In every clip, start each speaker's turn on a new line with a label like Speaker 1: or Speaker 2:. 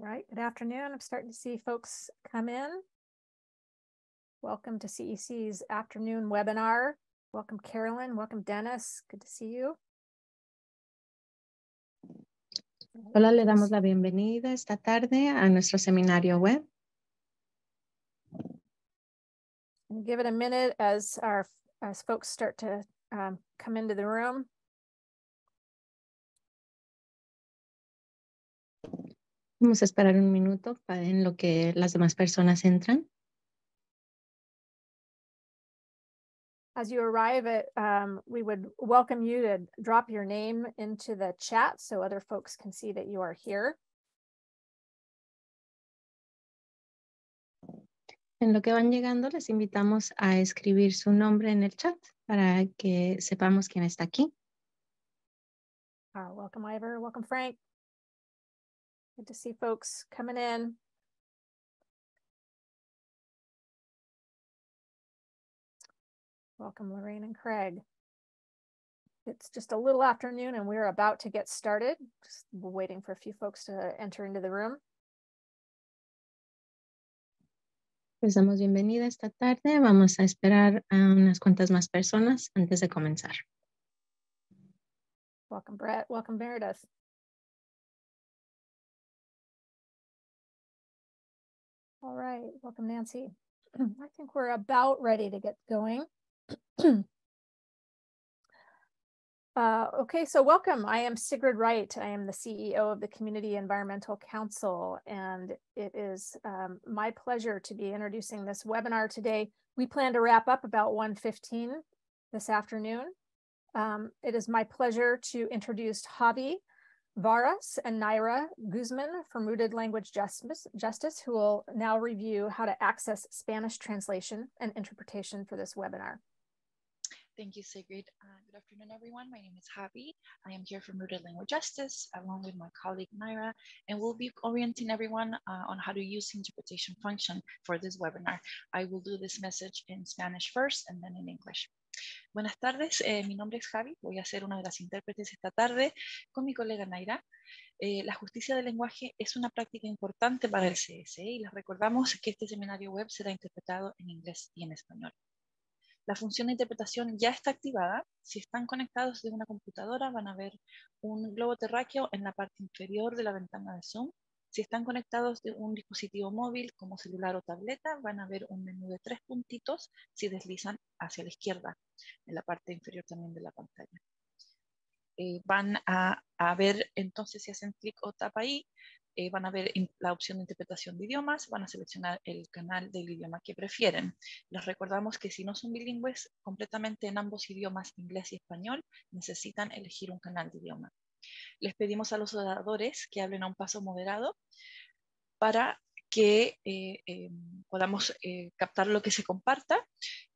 Speaker 1: All right, good afternoon. I'm starting to see folks come in. Welcome to CEC's afternoon webinar. Welcome, Carolyn. Welcome, Dennis. Good to see you.
Speaker 2: Hola, le damos la bienvenida esta tarde a nuestro seminario web.
Speaker 1: Give it a minute as folks start to come into the room.
Speaker 2: Vamos a esperar un minuto en lo que las demás personas entran.
Speaker 1: As you arrive, we would welcome you to drop your name into the chat so other folks can see that you are here.
Speaker 2: En lo que van llegando, les invitamos a escribir su nombre en el chat para que sepamos quién está aquí.
Speaker 1: Welcome, Ivor. Welcome, Frank. Good to see folks coming in. Welcome, Lorraine and Craig. It's just a little afternoon and we're about to get started. Just waiting for a few folks to enter into the room.
Speaker 2: Les damos bienvenida esta tarde. Vamos a esperar a unas cuantas más personas antes de comenzar.
Speaker 1: Welcome, Brett. Welcome, Meredith. All right. Welcome, Nancy. I think we're about ready to get going. Okay, so welcome. I am Sigrid Wright. I am the CEO of the Community Environmental Council, and it is my pleasure to be introducing this webinar today. We plan to wrap up about 1:15 this afternoon. It is my pleasure to introduce Javi Varas and Naira Guzman from Rooted Language Justice, who will now review how to access Spanish translation and interpretation for this webinar.
Speaker 3: Thank you, Sigrid. Good afternoon, everyone. My name is Javi. I am here from Rooted Language Justice, along with my colleague Naira, and we'll be orienting everyone on how to use the interpretation function for this webinar. I will do this message in Spanish first and then in English. Buenas tardes, mi nombre es Javi. Voy a ser una de las intérpretes esta tarde con mi colega Naira. La justicia del lenguaje es una práctica importante para el CSE y les recordamos que este seminario web será interpretado en inglés y en español. La función de interpretación ya está activada. Si están conectados de una computadora, van a ver un globo terráqueo en la parte inferior de la ventana de Zoom. Si están conectados de un dispositivo móvil como celular o tableta, van a ver un menú de 3 puntitos si deslizan hacia la izquierda, en la parte inferior también de la pantalla. Van a ver entonces, si hacen clic o tap ahí, van a ver la opción de interpretación de idiomas, van a seleccionar el canal del idioma que prefieren. Les recordamos que si no son bilingües completamente en ambos idiomas, inglés y español, necesitan elegir un canal de idioma. Les pedimos a los oradores que hablen a un paso moderado para que podamos captar lo que se comparta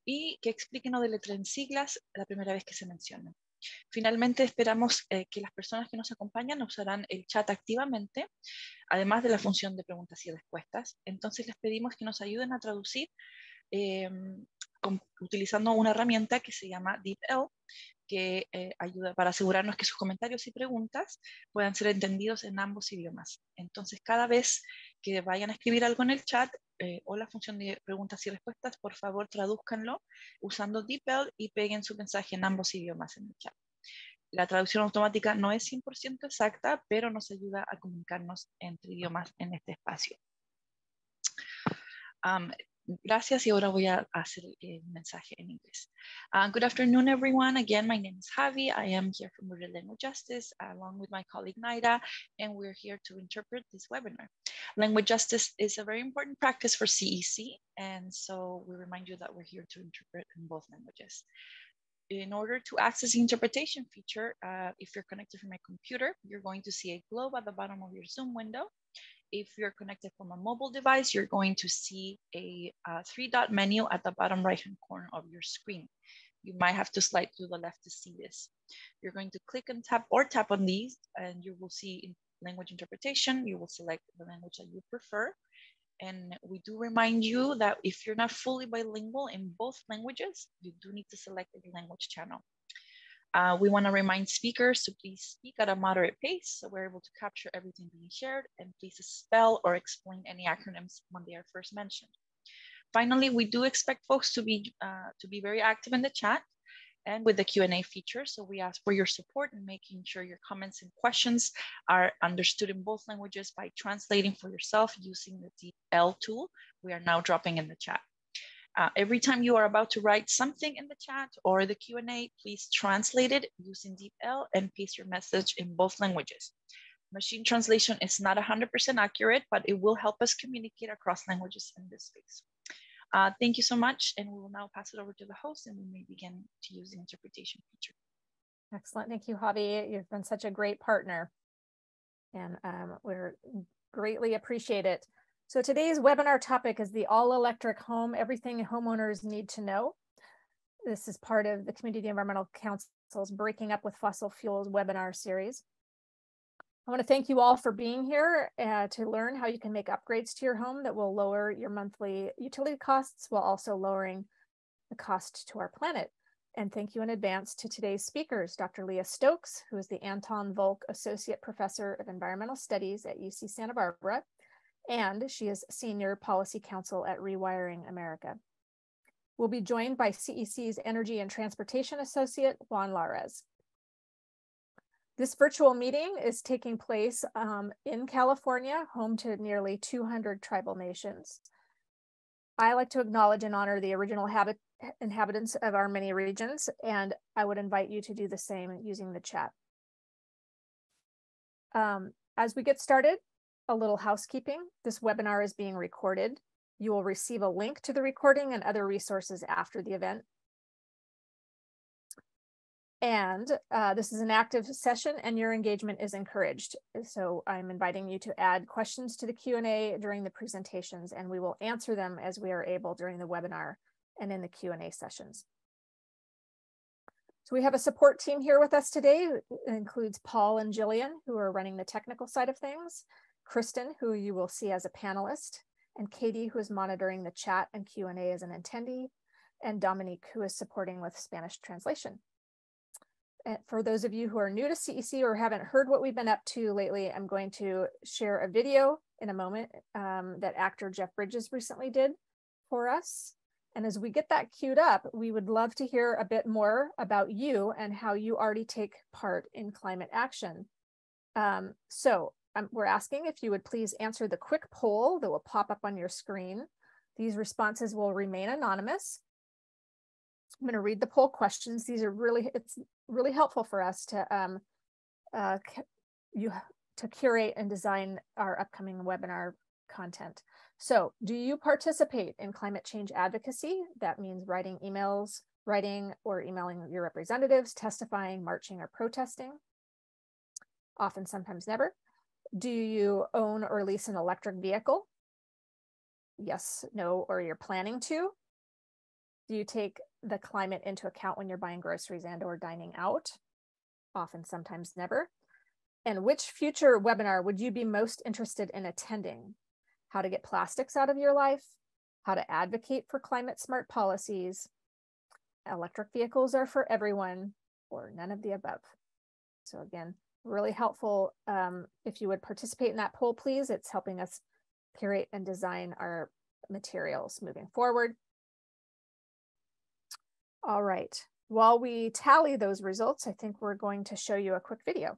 Speaker 3: y que expliquen o deletren siglas la primera vez que se mencionan. Finalmente, esperamos que las personas que nos acompañan usarán el chat activamente, además de la función de preguntas y respuestas. Entonces, les pedimos que nos ayuden a traducir utilizando una herramienta que se llama DeepL, que ayuda para asegurarnos que sus comentarios y preguntas puedan ser entendidos en ambos idiomas. Entonces, cada vez que vayan a escribir algo en el chat o la función de preguntas y respuestas, por favor tradúzcanlo usando DeepL y peguen su mensaje en ambos idiomas en el chat. La traducción automática no es 100% exacta, pero nos ayuda a comunicarnos entre idiomas en este espacio. Gracias, y ahora voy a hacer el mensaje en inglés. Good afternoon, everyone. Again, my name is Javi. I am here from Rooted Language Justice, along with my colleague Naira, and we're here to interpret this webinar. Language justice is a very important practice for CEC, and so we remind you that we're here to interpret in both languages. In order to access the interpretation feature, if you're connected from a computer, you're going to see a globe at the bottom of your Zoom window. If you're connected from a mobile device, you're going to see a 3-dot menu at the bottom right-hand corner of your screen. You might have to slide to the left to see this. You're going to click and tap on these, and you will see language interpretation. You will select the language that you prefer. And we do remind you that if you're not fully bilingual in both languages, you do need to select the language channel. We want to remind speakers to please speak at a moderate pace so we're able to capture everything being shared, and please spell or explain any acronyms when they are first mentioned. Finally, we do expect folks to be very active in the chat and with the Q&A feature. So we ask for your support in making sure your comments and questions are understood in both languages by translating for yourself using the DeepL tool we are now dropping in the chat. Every time you are about to write something in the chat or the Q&A, please translate it using DeepL and paste your message in both languages. Machine translation is not 100% accurate, but it will help us communicate across languages in this space. Thank you so much, and we will now pass it over to the host, and we may begin to use the interpretation feature.
Speaker 1: Excellent. Thank you, Javi. You've been such a great partner, and we're greatly appreciate it. So today's webinar topic is the all-electric home, everything homeowners need to know. This is part of the Community Environmental Council's Breaking Up with Fossil Fuels webinar series. I want to thank you all for being here to learn how you can make upgrades to your home that will lower your monthly utility costs while also lowering the cost to our planet. And thank you in advance to today's speakers, Dr. Leah Stokes, who is the Anton Volk Associate Professor of Environmental Studies at UC Santa Barbara, and she is Senior Policy Counsel at Rewiring America. We'll be joined by CEC's Energy and Transportation Associate, Juan Lares. This virtual meeting is taking place in California, home to nearly 200 tribal nations. I like to acknowledge and honor the original inhabitants of our many regions, and I would invite you to do the same using the chat. As we get started, a little housekeeping. This webinar is being recorded. You will receive a link to the recording and other resources after the event. And this is an active session and your engagement is encouraged. So I'm inviting you to add questions to the Q&A during the presentations, and we will answer them as we are able during the webinar and in the Q&A sessions. So we have a support team here with us today. It includes Paul and Jillian, who are running the technical side of things, Kristen, who you will see as a panelist, and Katie, who is monitoring the chat and Q&A as an attendee, and Dominique, who is supporting with Spanish translation. For those of you who are new to CEC or haven't heard what we've been up to lately, I'm going to share a video in a moment that actor Jeff Bridges recently did for us. And as we get that queued up, we would love to hear a bit more about you and how you already take part in climate action. We're asking if you would please answer the quick poll that will pop up on your screen. These responses will remain anonymous. I'm going to read the poll questions. These are it's really helpful for us to curate and design our upcoming webinar content. So, do you participate in climate change advocacy? That means writing or emailing your representatives, testifying, marching, or protesting. Often, sometimes never. Do you own or lease an electric vehicle? Yes, no, or you're planning to. Do you take the climate into account when you're buying groceries and or dining out? Often, sometimes never. And which future webinar would you be most interested in attending? How to get plastics out of your life, how to advocate for climate smart policies, electric vehicles are for everyone, or none of the above. So again, really helpful if you would participate in that poll, please. It's helping us curate and design our materials moving forward. All right, while we tally those results, I think we're going to show you a quick video.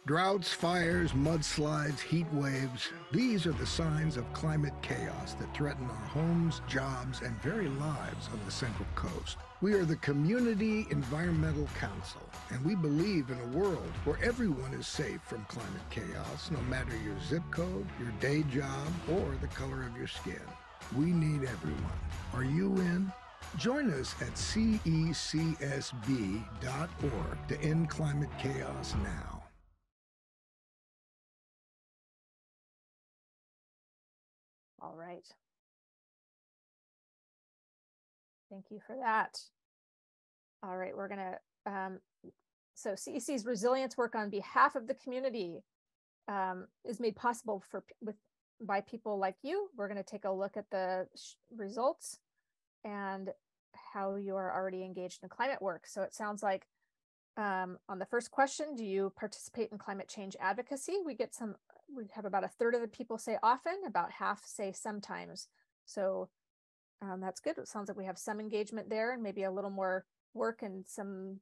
Speaker 4: Droughts, fires, mudslides, heat waves, these are the signs of climate chaos that threaten our homes, jobs, and very lives on the Central Coast. We are the Community Environmental Council, and we believe in a world where everyone is safe from climate chaos, no matter your zip code, your day job, or the color of your skin. We need everyone. Are you in? Join us at CECSB.org to end climate chaos now.
Speaker 1: All right. Thank you for that. All right, we're gonna, so CEC's resilience work on behalf of the community is made possible by people like you. We're gonna take a look at the results and how you are already engaged in climate work. So it sounds like on the first question, do you participate in climate change advocacy? We have about a third of the people say often, about half say sometimes. So that's good. It sounds like we have some engagement there and maybe a little more work and some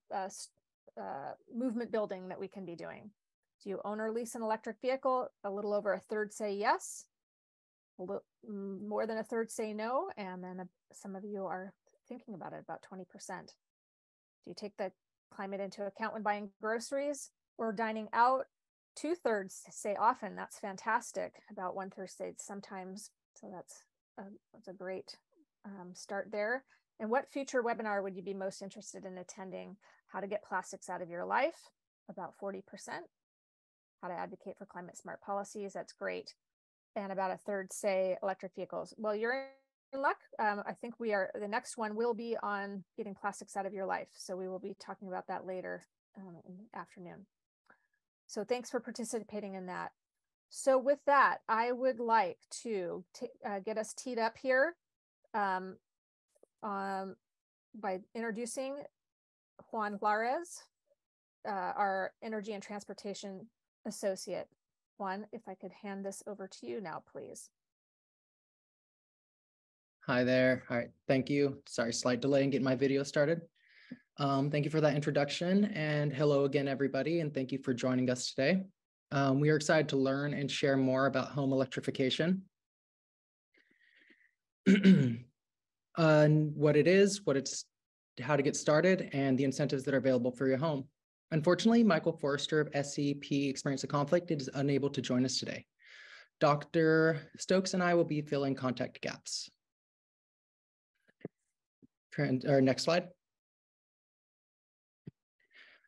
Speaker 1: movement building that we can be doing. Do you own or lease an electric vehicle? A little over a third say yes. More than a third say no. And then some of you are thinking about it, about 20%. Do you take the climate into account when buying groceries or dining out? 2/3 say often. That's fantastic. About 1/3 say sometimes. So that's a great start there. And what future webinar would you be most interested in attending? How to get plastics out of your life, about 40%. How to advocate for climate smart policies, that's great. And about a third say electric vehicles. Well, you're in luck. I think the next one will be on getting plastics out of your life. So we will be talking about that later in the afternoon. So thanks for participating in that. So with that, I would like to get us teed up here by introducing Juan Juarez, our Energy and Transportation Associate. Juan, if I could hand this over to you now, please.
Speaker 5: Hi there. All right, thank you. Sorry, slight delay in getting my video started. Thank you for that introduction, and hello again, everybody, and thank you for joining us today. We are excited to learn and share more about home electrification. What it is, how to get started, and the incentives that are available for your home. Unfortunately, Michael Forrester of SCP Experience of Conflict is unable to join us today. Dr. Stokes and I will be filling contact gaps. Next slide.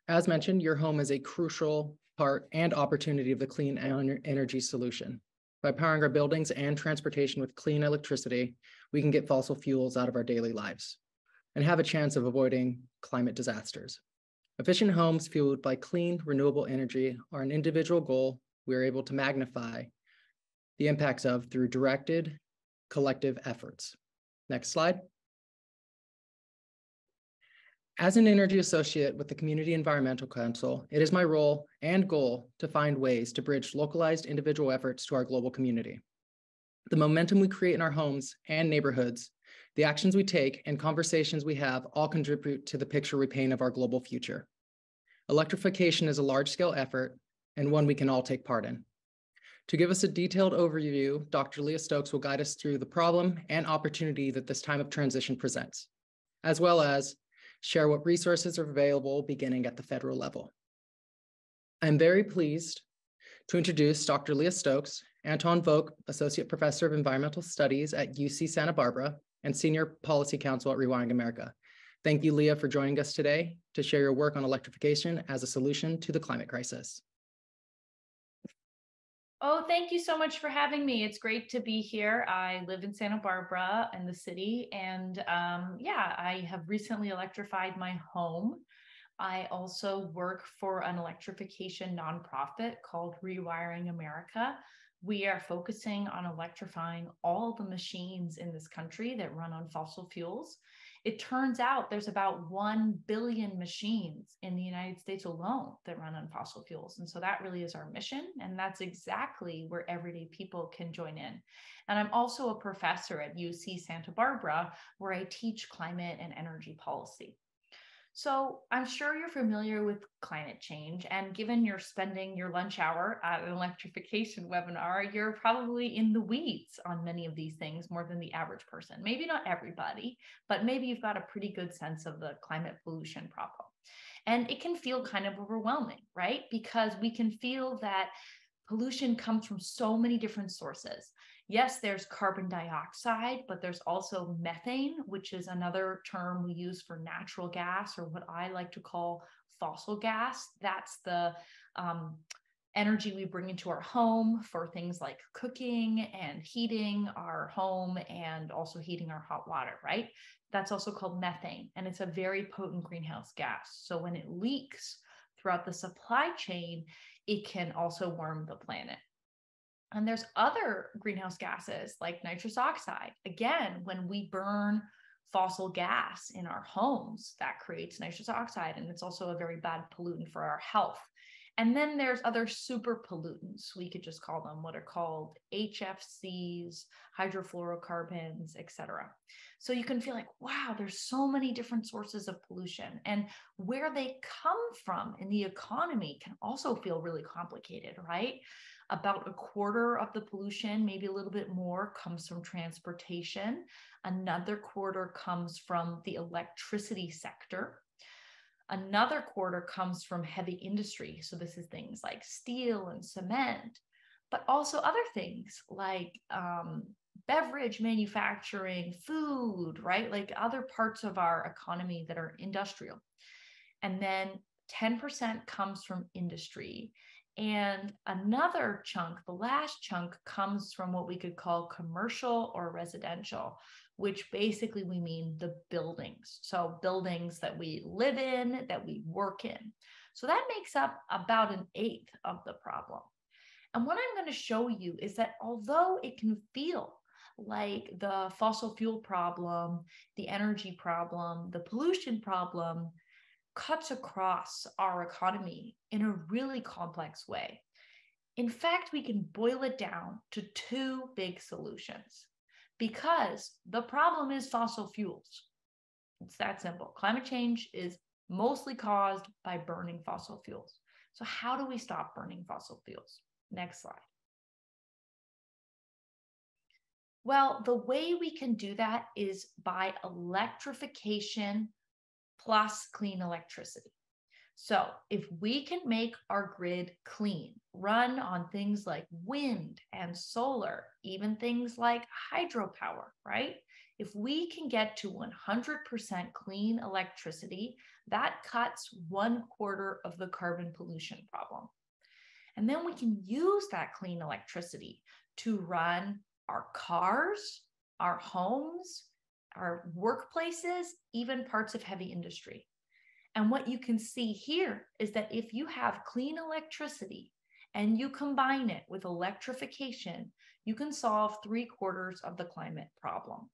Speaker 5: As mentioned, your home is a crucial part and opportunity of the clean energy solution. By powering our buildings and transportation with clean electricity, we can get fossil fuels out of our daily lives and have a chance of avoiding climate disasters. Efficient homes fueled by clean, renewable energy are an individual goal we are able to magnify the impacts of through directed collective efforts. Next slide. As an energy associate with the Community Environmental Council, it is my role and goal to find ways to bridge localized individual efforts to our global community. The momentum we create in our homes and neighborhoods, the actions we take, and conversations we have all contribute to the picture we paint of our global future. Electrification is a large-scale effort and one we can all take part in. To give us a detailed overview, Dr. Leah Stokes will guide us through the problem and opportunity that this time of transition presents, as well as share what resources are available beginning at the federal level. I'm very pleased to introduce Dr. Leah Stokes, Anton Vogt, Associate Professor of Environmental Studies at UC Santa Barbara and Senior Policy Counsel at Rewiring America. Thank you, Leah, for joining us today to share your work on electrification as a solution to the climate crisis.
Speaker 6: Oh, thank you so much for having me. It's great to be here. I live in Santa Barbara in the city, and yeah, I have recently electrified my home. I also work for an electrification nonprofit called Rewiring America. We are focusing on electrifying all the machines in this country that run on fossil fuels. It turns out there's about 1 billion machines in the United States alone that run on fossil fuels. And so that really is our mission. And that's exactly where everyday people can join in. And I'm also a professor at UC Santa Barbara, where I teach climate and energy policy. So I'm sure you're familiar with climate change, and given you're spending your lunch hour at an electrification webinar, you're probably in the weeds on many of these things more than the average person. Maybe not everybody, but maybe you've got a pretty good sense of the climate pollution problem. And it can feel kind of overwhelming, right? Because we can feel that pollution comes from so many different sources. Yes, there's carbon dioxide, but there's also methane, which is another term we use for natural gas, or what I like to call fossil gas. That's the energy we bring into our home for things like cooking and heating our home and also heating our hot water, right? That's also called methane, and it's a very potent greenhouse gas. So when it leaks throughout the supply chain, it can also warm the planet. And there's other greenhouse gases like nitrous oxide. Again, when we burn fossil gas in our homes that creates nitrous oxide, and it's also a very bad pollutant for our health. And then there's other super pollutants. We could just call them what are called HFCs, hydrofluorocarbons, etc. So you can feel like, wow, there's so many different sources of pollution, and where they come from in the economy can also feel really complicated, right? About a quarter of the pollution, maybe a little bit more, comes from transportation. Another quarter comes from the electricity sector. Another quarter comes from heavy industry. So this is things like steel and cement, but also other things like beverage manufacturing, food, right? Like other parts of our economy that are industrial. And then 10% comes from industry. And another chunk, the last chunk, comes from what we could call commercial or residential, which basically we mean the buildings. So buildings that we live in, that we work in. So that makes up about 1/8 of the problem. And what I'm going to show you is that although it can feel like the fossil fuel problem, the energy problem, the pollution problem cuts across our economy in a really complex way. In fact, we can boil it down to 2 big solutions, because the problem is fossil fuels. It's that simple. Climate change is mostly caused by burning fossil fuels. So how do we stop burning fossil fuels? Next slide. Well, the way we can do that is by electrification plus clean electricity. So if we can make our grid clean, run on things like wind and solar, even things like hydropower, right? If we can get to 100% clean electricity, that cuts 1/4 of the carbon pollution problem. And then we can use that clean electricity to run our cars, our homes, our workplaces, even parts of heavy industry. And what you can see here is that if you have clean electricity and you combine it with electrification, you can solve 3/4 of the climate problem.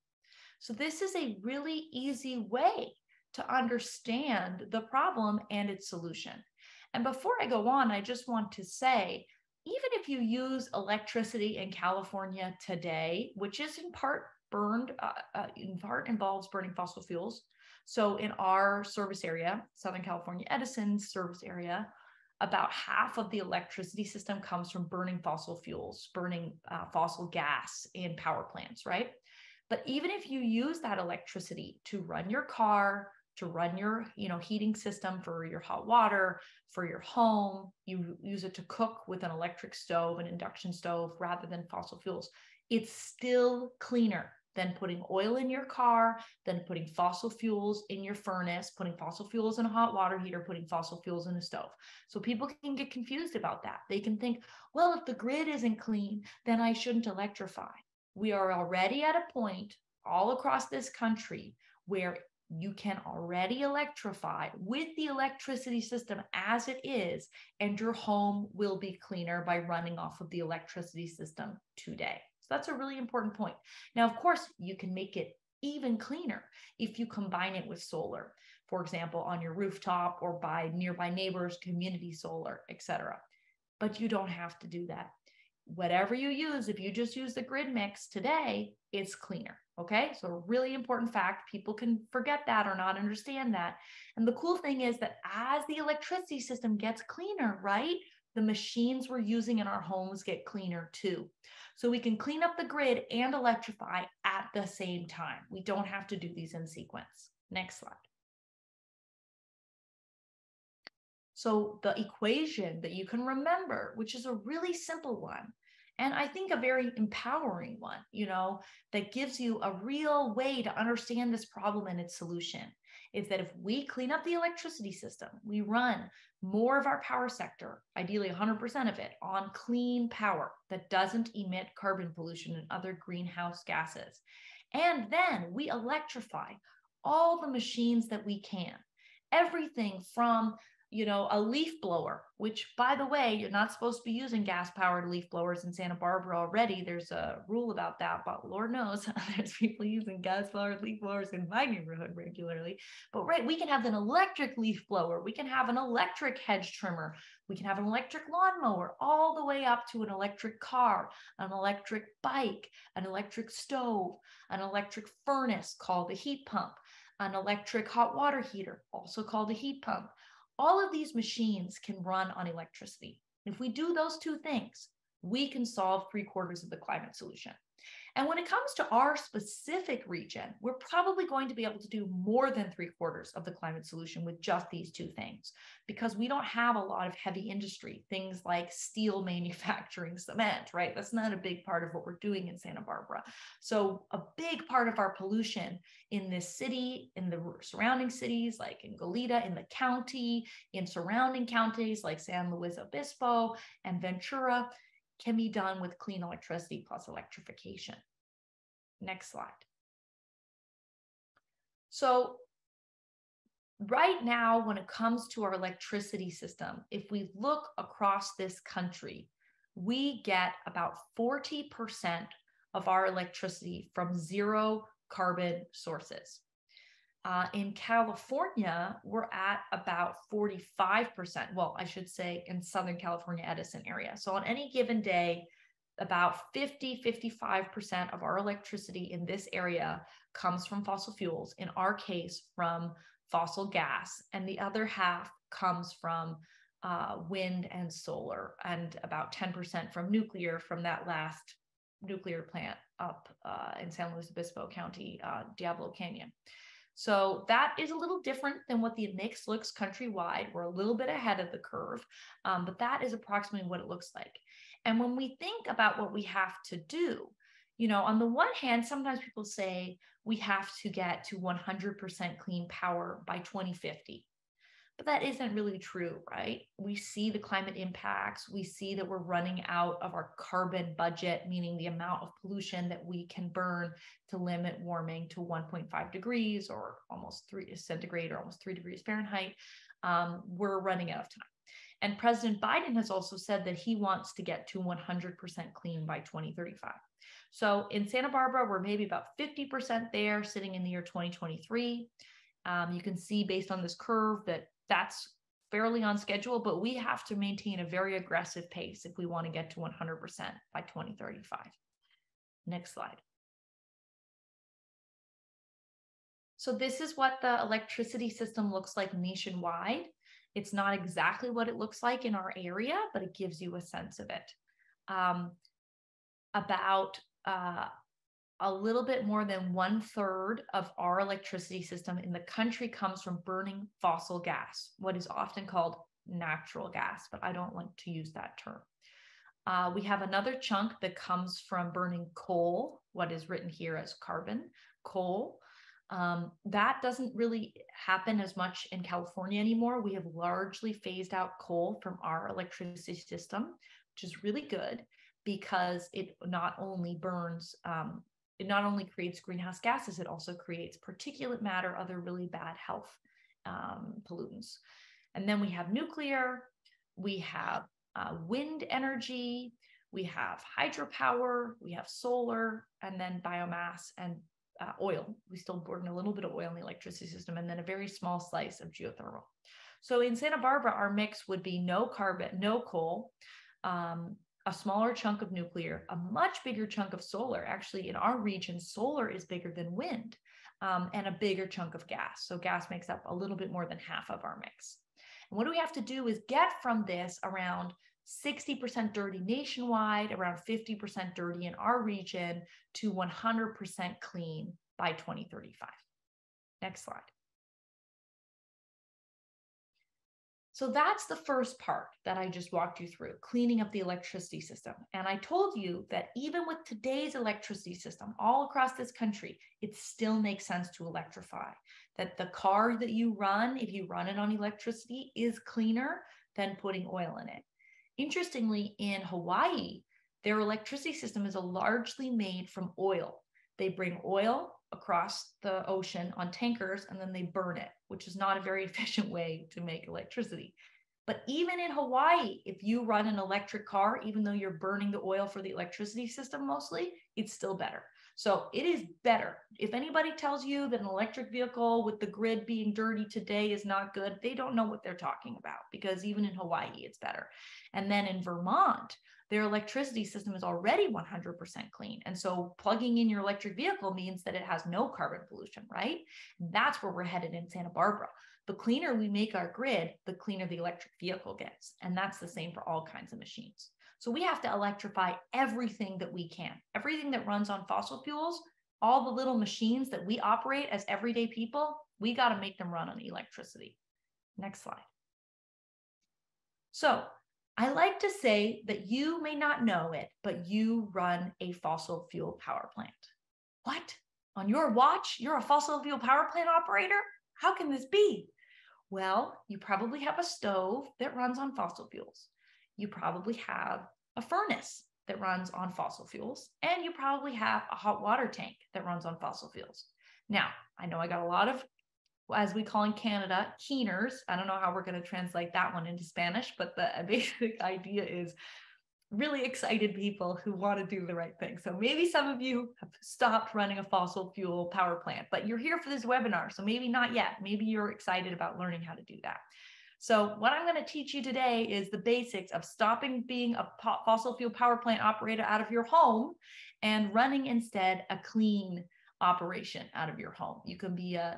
Speaker 6: So this is a really easy way to understand the problem and its solution. And before I go on, I just want to say, even if you use electricity in California today, which is in part involves burning fossil fuels. So in our service area, Southern California Edison's service area, about half of the electricity system comes from burning fossil fuels, burning fossil gas in power plants, right? But even if you use that electricity to run your car, to run your heating system for your hot water, for your home, you use it to cook with an electric stove, an induction stove, rather than fossil fuels, it's still cleaner than putting oil in your car, than putting fossil fuels in your furnace, putting fossil fuels in a hot water heater, putting fossil fuels in a stove. So people can get confused about that. They can think, well, if the grid isn't clean, then I shouldn't electrify. We are already at a point all across this country where you can already electrify with the electricity system as it is, and your home will be cleaner by running off of the electricity system today. That's a really important point. Now, of course, you can make it even cleaner if you combine it with solar, for example, on your rooftop or by nearby neighbors, community solar, etc. But you don't have to do that. Whatever you use, if you just use the grid mix today, it's cleaner. Okay, so a really important fact. People can forget that or not understand that. And the cool thing is that as the electricity system gets cleaner, right, the machines we're using in our homes get cleaner too. So we can clean up the grid and electrify at the same time. We don't have to do these in sequence. Next slide. So the equation that you can remember, which is a really simple one, and I think a very empowering one, that gives you a real way to understand this problem and its solution, is that if we clean up the electricity system, we run more of our power sector, ideally 100% of it, on clean power that doesn't emit carbon pollution and other greenhouse gases. And then we electrify all the machines that we can, everything from a leaf blower, which, by the way, you're not supposed to be using gas-powered leaf blowers in Santa Barbara already. There's a rule about that, but Lord knows there's people using gas-powered leaf blowers in my neighborhood regularly. But right, we can have an electric leaf blower. We can have an electric hedge trimmer. We can have an electric lawnmower, all the way up to an electric car, an electric bike, an electric stove, an electric furnace called a heat pump, an electric hot water heater, also called a heat pump. All of these machines can run on electricity. If we do those two things, we can solve 3/4 of the climate solution. And when it comes to our specific region, we're probably going to be able to do more than 3/4 of the climate solution with just these two things, because we don't have a lot of heavy industry, things like steel manufacturing, cement, right? That's not a big part of what we're doing in Santa Barbara. So a big part of our pollution in this city, in the surrounding cities, like in Goleta, in the county, in surrounding counties like San Luis Obispo and Ventura, can be done with clean electricity plus electrification. Next slide. So right now, when it comes to our electricity system, if we look across this country, we get about 40% of our electricity from zero carbon sources. In California, we're at about 45%. Well, I should say in Southern California, Edison area. So on any given day, about 55% of our electricity in this area comes from fossil fuels, in our case, from fossil gas, and the other half comes from wind and solar, and about 10% from nuclear, from that last nuclear plant up in San Luis Obispo County, Diablo Canyon. So that is a little different than what the mix looks countrywide. We're a little bit ahead of the curve, but that is approximately what it looks like. And when we think about what we have to do, on the one hand, sometimes people say we have to get to 100% clean power by 2050. But that isn't really true, right? We see the climate impacts. We see that we're running out of our carbon budget, meaning the amount of pollution that we can burn to limit warming to 1.5 degrees or almost 3 centigrade or almost 3 degrees Fahrenheit. We're running out of time. And President Biden has also said that he wants to get to 100% clean by 2035. So in Santa Barbara, we're maybe about 50% there, sitting in the year 2023. You can see based on this curve that that's fairly on schedule, but we have to maintain a very aggressive pace if we want to get to 100% by 2035. Next slide. So this is what the electricity system looks like nationwide. It's not exactly what it looks like in our area, but it gives you a sense of it. About a little bit more than 1/3 of our electricity system in the country comes from burning fossil gas, what is often called natural gas, but I don't like to use that term. We have another chunk that comes from burning coal, what is written here as carbon, coal. That doesn't really happen as much in California anymore. We have largely phased out coal from our electricity system, which is really good because it not only burns, it not only creates greenhouse gases, it also creates particulate matter, other really bad health pollutants. And then we have nuclear, we have wind energy, we have hydropower, we have solar, and then biomass and oil. We still burn a little bit of oil in the electricity system, and then a very small slice of geothermal. So in Santa Barbara, our mix would be no carbon, no coal, a smaller chunk of nuclear, a much bigger chunk of solar. Actually, in our region, solar is bigger than wind, and a bigger chunk of gas. So gas makes up a little bit more than half of our mix. And what we have to do is get from this around 60% dirty nationwide, around 50% dirty in our region, to 100% clean by 2035. Next slide. So that's the first part that I just walked you through, cleaning up the electricity system. And I told you that even with today's electricity system all across this country, it still makes sense to electrify. That the car that you run, if you run it on electricity, is cleaner than putting oil in it. Interestingly, in Hawaii, their electricity system is largely made from oil. They bring oil, across the ocean on tankers, and then they burn it, which is not a very efficient way to make electricity. But even in Hawaii, if you run an electric car, even though you're burning the oil for the electricity system mostly, it's still better. So it is better. If anybody tells you that an electric vehicle with the grid being dirty today is not good, they don't know what they're talking about, because even in Hawaii, it's better. And then in Vermont, their electricity system is already 100% clean. And so plugging in your electric vehicle means that it has no carbon pollution, right? That's where we're headed in Santa Barbara. The cleaner we make our grid, the cleaner the electric vehicle gets. And that's the same for all kinds of machines. So we have to electrify everything that we can, everything that runs on fossil fuels, all the little machines that we operate as everyday people, we got to make them run on electricity. Next slide. So I like to say that you may not know it, but you run a fossil fuel power plant. What? On your watch, you're a fossil fuel power plant operator? How can this be? Well, you probably have a stove that runs on fossil fuels. You probably have a furnace that runs on fossil fuels, and you probably have a hot water tank that runs on fossil fuels. Now, I know I got a lot of, as we call in Canada, keeners. I don't know how we're going to translate that one into Spanish, but the basic idea is really excited people who want to do the right thing. So maybe some of you have stopped running a fossil fuel power plant, but you're here for this webinar. So maybe not yet. Maybe you're excited about learning how to do that. So what I'm going to teach you today is the basics of stopping being a fossil fuel power plant operator out of your home and running instead a clean operation out of your home. You can be an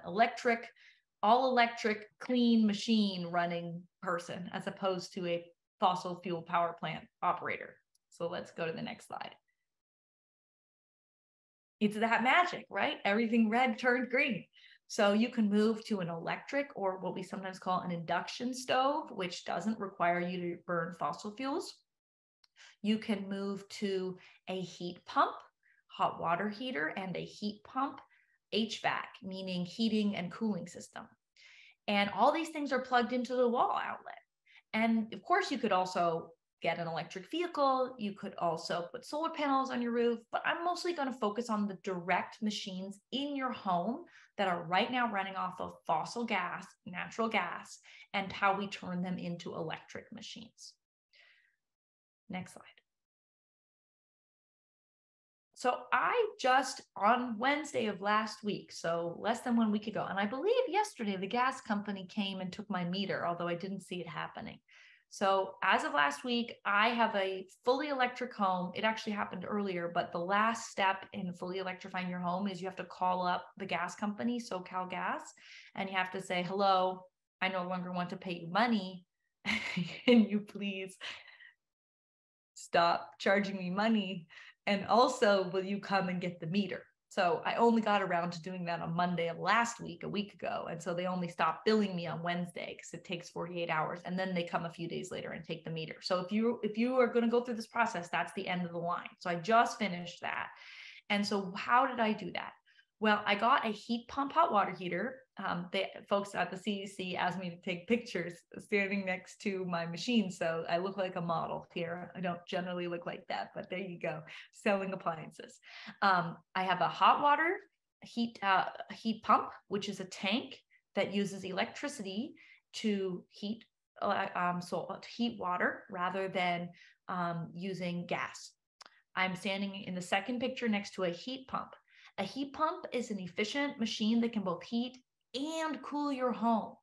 Speaker 6: all electric, clean machine running person as opposed to a fossil fuel power plant operator. So let's go to the next slide. It's that magic, right? Everything red turned green. So you can move to an electric, or what we sometimes call an induction stove, which doesn't require you to burn fossil fuels. You can move to a heat pump, hot water heater, and a heat pump, HVAC, meaning heating and cooling system. And all these things are plugged into the wall outlet. And of course, you could also get an electric vehicle. You could also put solar panels on your roof, but I'm mostly going to focus on the direct machines in your home that are right now running off of fossil gas, natural gas, and how we turn them into electric machines. Next slide. So I just on Wednesday of last week, so less than 1 week ago, and I believe yesterday the gas company came and took my meter, although I didn't see it happening. So as of last week, I have a fully electric home. It actually happened earlier, but the last step in fully electrifying your home is you have to call up the gas company, SoCal Gas, and you have to say, hello, I no longer want to pay you money. Can you please stop charging me money? And also, will you come and get the meter? So I only got around to doing that on Monday of last week, a week ago. And so they only stopped billing me on Wednesday because it takes 48 hours. And then they come a few days later and take the meter. So if you are going to go through this process, that's the end of the line. So I just finished that. And so how did I do that? Well, I got a heat pump hot water heater. The folks at the CEC asked me to take pictures standing next to my machine. So I look like a model here. I don't generally look like that, but there you go, selling appliances. I have a hot water heat pump, which is a tank that uses electricity to heat water rather than using gas. I'm standing in the second picture next to a heat pump. A heat pump is an efficient machine that can both heat and cool your home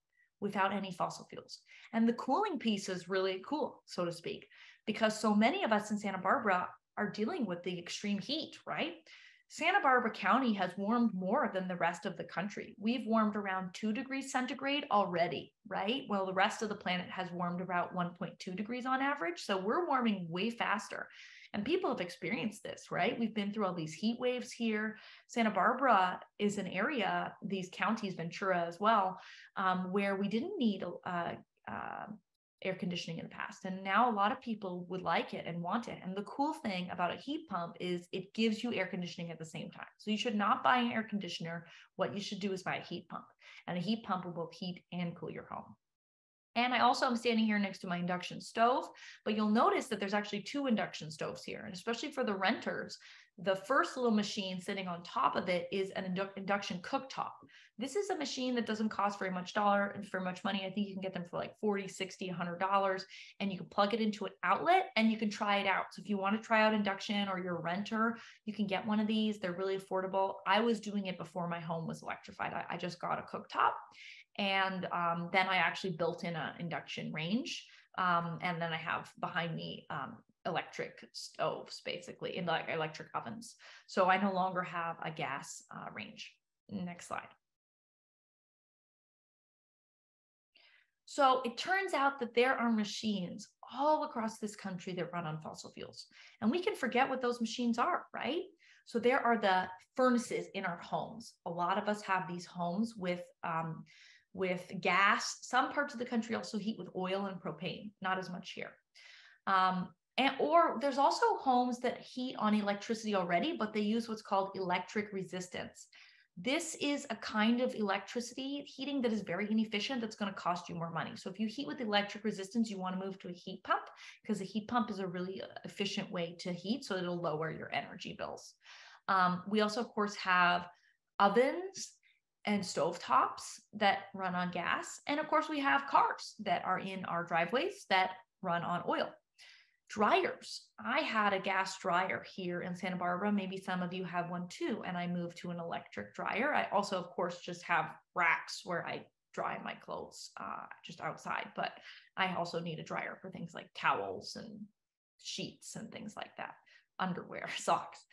Speaker 6: without any fossil fuels. And the cooling piece is really cool, so to speak, because so many of us in Santa Barbara are dealing with the extreme heat, right? Santa Barbara County has warmed more than the rest of the country. We've warmed around 2 degrees centigrade already, right? Well, the rest of the planet has warmed about 1.2 degrees on average. So we're warming way faster. And people have experienced this, right? We've been through all these heat waves here. Santa Barbara is an area, these counties, Ventura as well, where we didn't need air conditioning in the past. And now a lot of people would like it and want it. And the cool thing about a heat pump is it gives you air conditioning at the same time. So you should not buy an air conditioner. What you should do is buy a heat pump. And a heat pump will both heat and cool your home. And I also am standing here next to my induction stove, but you'll notice that there's actually 2 induction stoves here. And especially for the renters, the first little machine sitting on top of it is an induction cooktop. This is a machine that doesn't cost very much money. I think you can get them for like $40, $60, $100, and you can plug it into an outlet and you can try it out. So if you want to try out induction or you're a renter, you can get one of these. They're really affordable. I was doing it before my home was electrified. I just got a cooktop, and then I actually built in an induction range. And then I have behind me electric stoves, basically, in like electric ovens. So I no longer have a gas range. Next slide. So it turns out that there are machines all across this country that run on fossil fuels. And we can forget what those machines are, right? So there are the furnaces in our homes. A lot of us have these homes with gas. Some parts of the country also heat with oil and propane, not as much here. Or there's also homes that heat on electricity already, but they use what's called electric resistance. This is a kind of electricity heating that is very inefficient. That's going to cost you more money. So if you heat with electric resistance, you want to move to a heat pump, because a heat pump is a really efficient way to heat, so it'll lower your energy bills. We also, of course, have ovens and stovetops that run on gas. And of course, we have cars that are in our driveways that run on oil. Dryers. I had a gas dryer here in Santa Barbara. Maybe some of you have one too. And I moved to an electric dryer. I also, of course, just have racks where I dry my clothes just outside. But I also need a dryer for things like towels and sheets and things like that. Underwear, socks.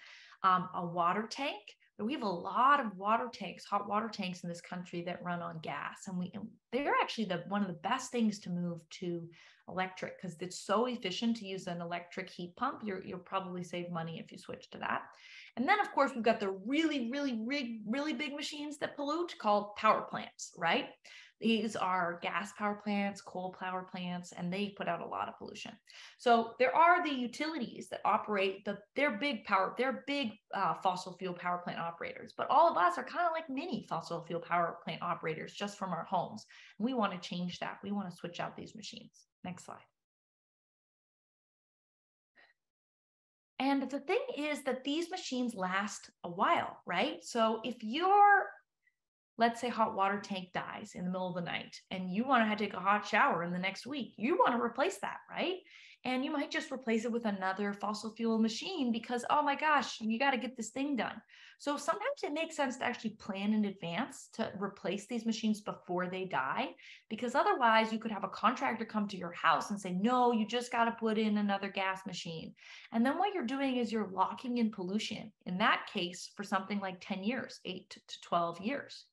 Speaker 6: A water tank. We have a lot of water tanks, hot water tanks in this country that run on gas. And they're actually one of the best things to move to electric, because it's so efficient to use an electric heat pump. You'll probably save money if you switch to that. And then, of course, we've got the really, really, really big machines that pollute, called power plants, right? These are gas power plants, coal power plants, and they put out a lot of pollution. So there are the utilities that operate, they're big fossil fuel power plant operators, but all of us are kind of like mini fossil fuel power plant operators just from our homes. And we want to change that. We want to switch out these machines. Next slide. And the thing is that these machines last a while, right? So if let's say hot water tank dies in the middle of the night and you want to take a hot shower in the next week, you want to replace that, right? And you might just replace it with another fossil fuel machine because, oh my gosh, you got to get this thing done. So sometimes it makes sense to actually plan in advance to replace these machines before they die, because otherwise you could have a contractor come to your house and say, no, you just got to put in another gas machine. And then what you're doing is you're locking in pollution, in that case, for something like 10 years, 8 to 12 years.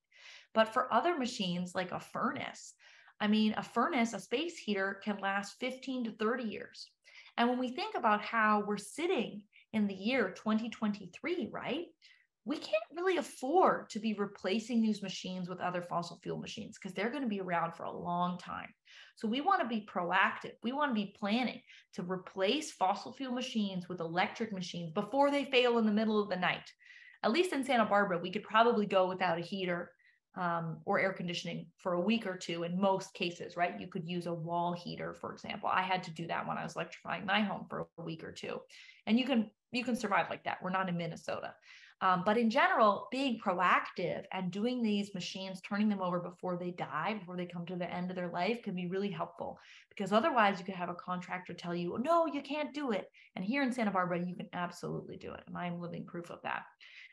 Speaker 6: But for other machines like a furnace, a space heater can last 15 to 30 years. And when we think about how we're sitting in the year 2023, right? We can't really afford to be replacing these machines with other fossil fuel machines because they're going to be around for a long time. So we want to be proactive. We want to be planning to replace fossil fuel machines with electric machines before they fail in the middle of the night. At least in Santa Barbara, we could probably go without a heater or air conditioning for a week or two in most cases, right? You could use a wall heater, for example. I had to do that when I was electrifying my home for a week or two. And you can survive like that. We're not in Minnesota. But in general, being proactive and doing these machines, turning them over before they die, before they come to the end of their life, can be really helpful, because otherwise you could have a contractor tell you, oh, no, you can't do it. And here in Santa Barbara, you can absolutely do it. And I'm living proof of that.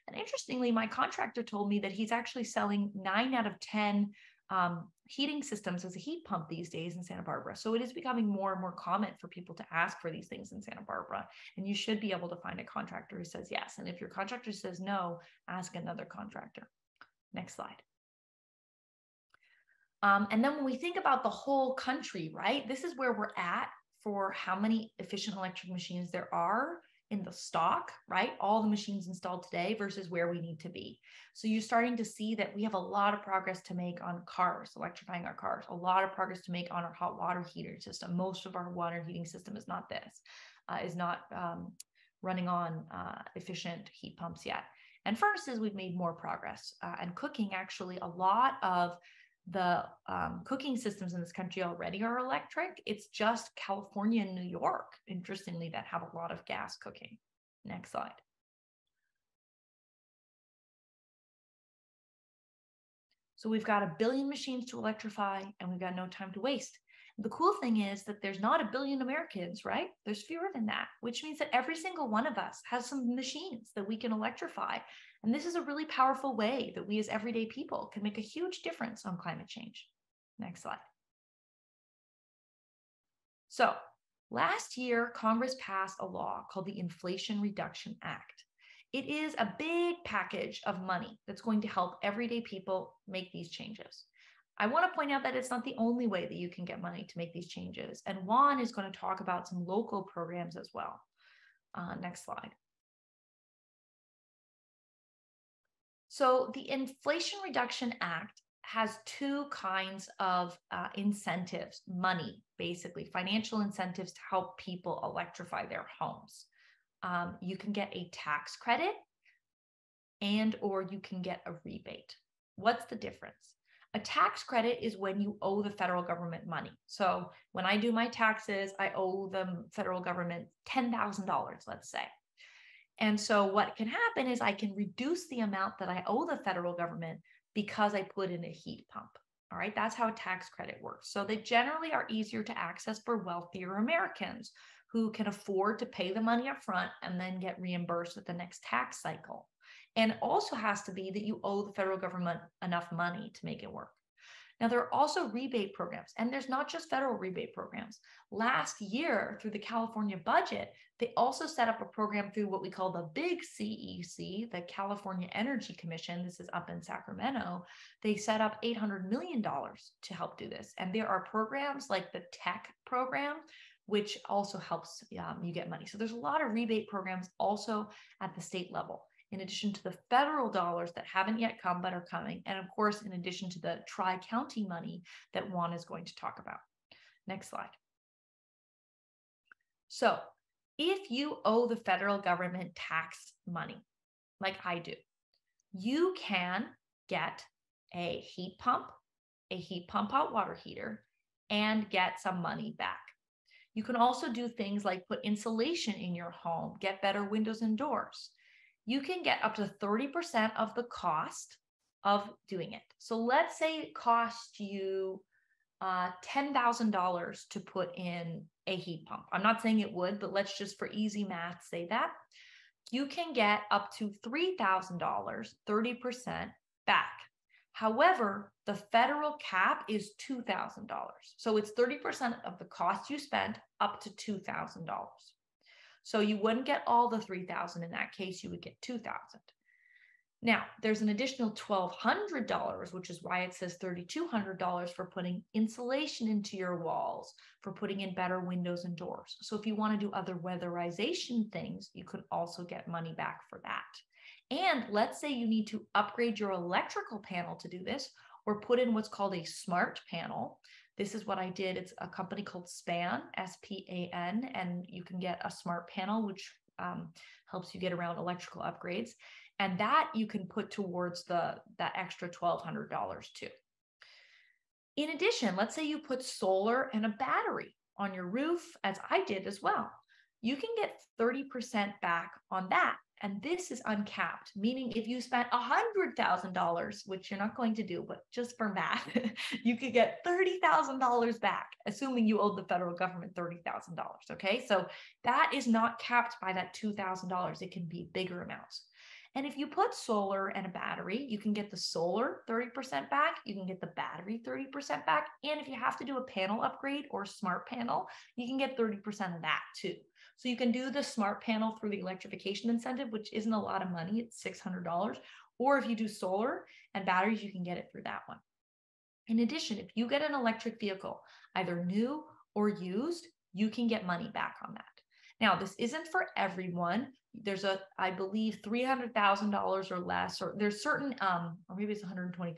Speaker 6: And interestingly, my contractor told me that he's actually selling 9 out of 10 heating systems as a heat pump these days in Santa Barbara. So it is becoming more and more common for people to ask for these things in Santa Barbara. And you should be able to find a contractor who says yes. And if your contractor says no, ask another contractor. Next slide. And then when we think about the whole country, right, this is where we're at for how many efficient electric machines there are in the stock, right? All the machines installed today versus where we need to be. So you're starting to see that we have a lot of progress to make on cars, electrifying our cars, a lot of progress to make on our hot water heater system. Most of our water heating system is not running on efficient heat pumps yet. And furnaces, we've made more progress. And cooking, actually, a lot of the cooking systems in this country already are electric. It's just California and New York, interestingly, that have a lot of gas cooking. Next slide. So we've got 1 billion machines to electrify, and we've got no time to waste. The cool thing is that there's not 1 billion Americans, right? There's fewer than that, which means that every single one of us has some machines that we can electrify. And this is a really powerful way that we as everyday people can make a huge difference on climate change. Next slide. So last year, Congress passed a law called the Inflation Reduction Act. It is a big package of money that's going to help everyday people make these changes. I want to point out that it's not the only way that you can get money to make these changes. And Juan is going to talk about some local programs as well. Next slide. So the Inflation Reduction Act has 2 kinds of incentives, money, basically, financial incentives to help people electrify their homes. You can get a tax credit or you can get a rebate. What's the difference? A tax credit is when you owe the federal government money. So when I do my taxes, I owe the federal government $10,000, let's say. And so what can happen is I can reduce the amount that I owe the federal government because I put in a heat pump. All right, that's how a tax credit works. So they generally are easier to access for wealthier Americans who can afford to pay the money up front and then get reimbursed at the next tax cycle. And it also has to be that you owe the federal government enough money to make it work. Now, there are also rebate programs, and there's not just federal rebate programs. Last year, through the California budget, they also set up a program through what we call the big CEC, the California Energy Commission. This is up in Sacramento. They set up $800 million to help do this. And there are programs like the tech program, which also helps you get money. So there's a lot of rebate programs also at the state level, in addition to the federal dollars that haven't yet come but are coming. And of course, in addition to the tri-county money that Juan is going to talk about. Next slide. So if you owe the federal government tax money, like I do, you can get a heat pump hot water heater, and get some money back. You can also do things like put insulation in your home, get better windows and doors. You can get up to 30% of the cost of doing it. So let's say it cost you $10,000 to put in a heat pump. I'm not saying it would, but let's just for easy math say that. You can get up to $3,000, 30% back. However, the federal cap is $2,000. So it's 30% of the cost you spent up to $2,000. So you wouldn't get all the $3,000 in that case, you would get $2,000. Now, there's an additional $1,200, which is why it says $3,200 for putting insulation into your walls, for putting in better windows and doors. So if you want to do other weatherization things, you could also get money back for that. And let's say you need to upgrade your electrical panel to do this, or put in what's called a smart panel. This is what I did. It's a company called SPAN, S-P-A-N, and you can get a smart panel, which helps you get around electrical upgrades. And that you can put towards that extra $1,200 too. In addition, let's say you put solar and a battery on your roof, as I did as well. You can get 30% back on that. And this is uncapped, meaning if you spent $100,000, which you're not going to do, but just for math, you could get $30,000 back, assuming you owed the federal government $30,000, okay? So that is not capped by that $2,000. It can be bigger amounts. And if you put solar and a battery, you can get the solar 30% back, you can get the battery 30% back, and if you have to do a panel upgrade or smart panel, you can get 30% of that too. So you can do the smart panel through the electrification incentive, which isn't a lot of money, it's $600, or if you do solar and batteries, you can get it through that one. In addition, if you get an electric vehicle, either new or used, you can get money back on that. Now, this isn't for everyone. There's I believe, $300,000 or less, or there's certain, or maybe it's $120,000.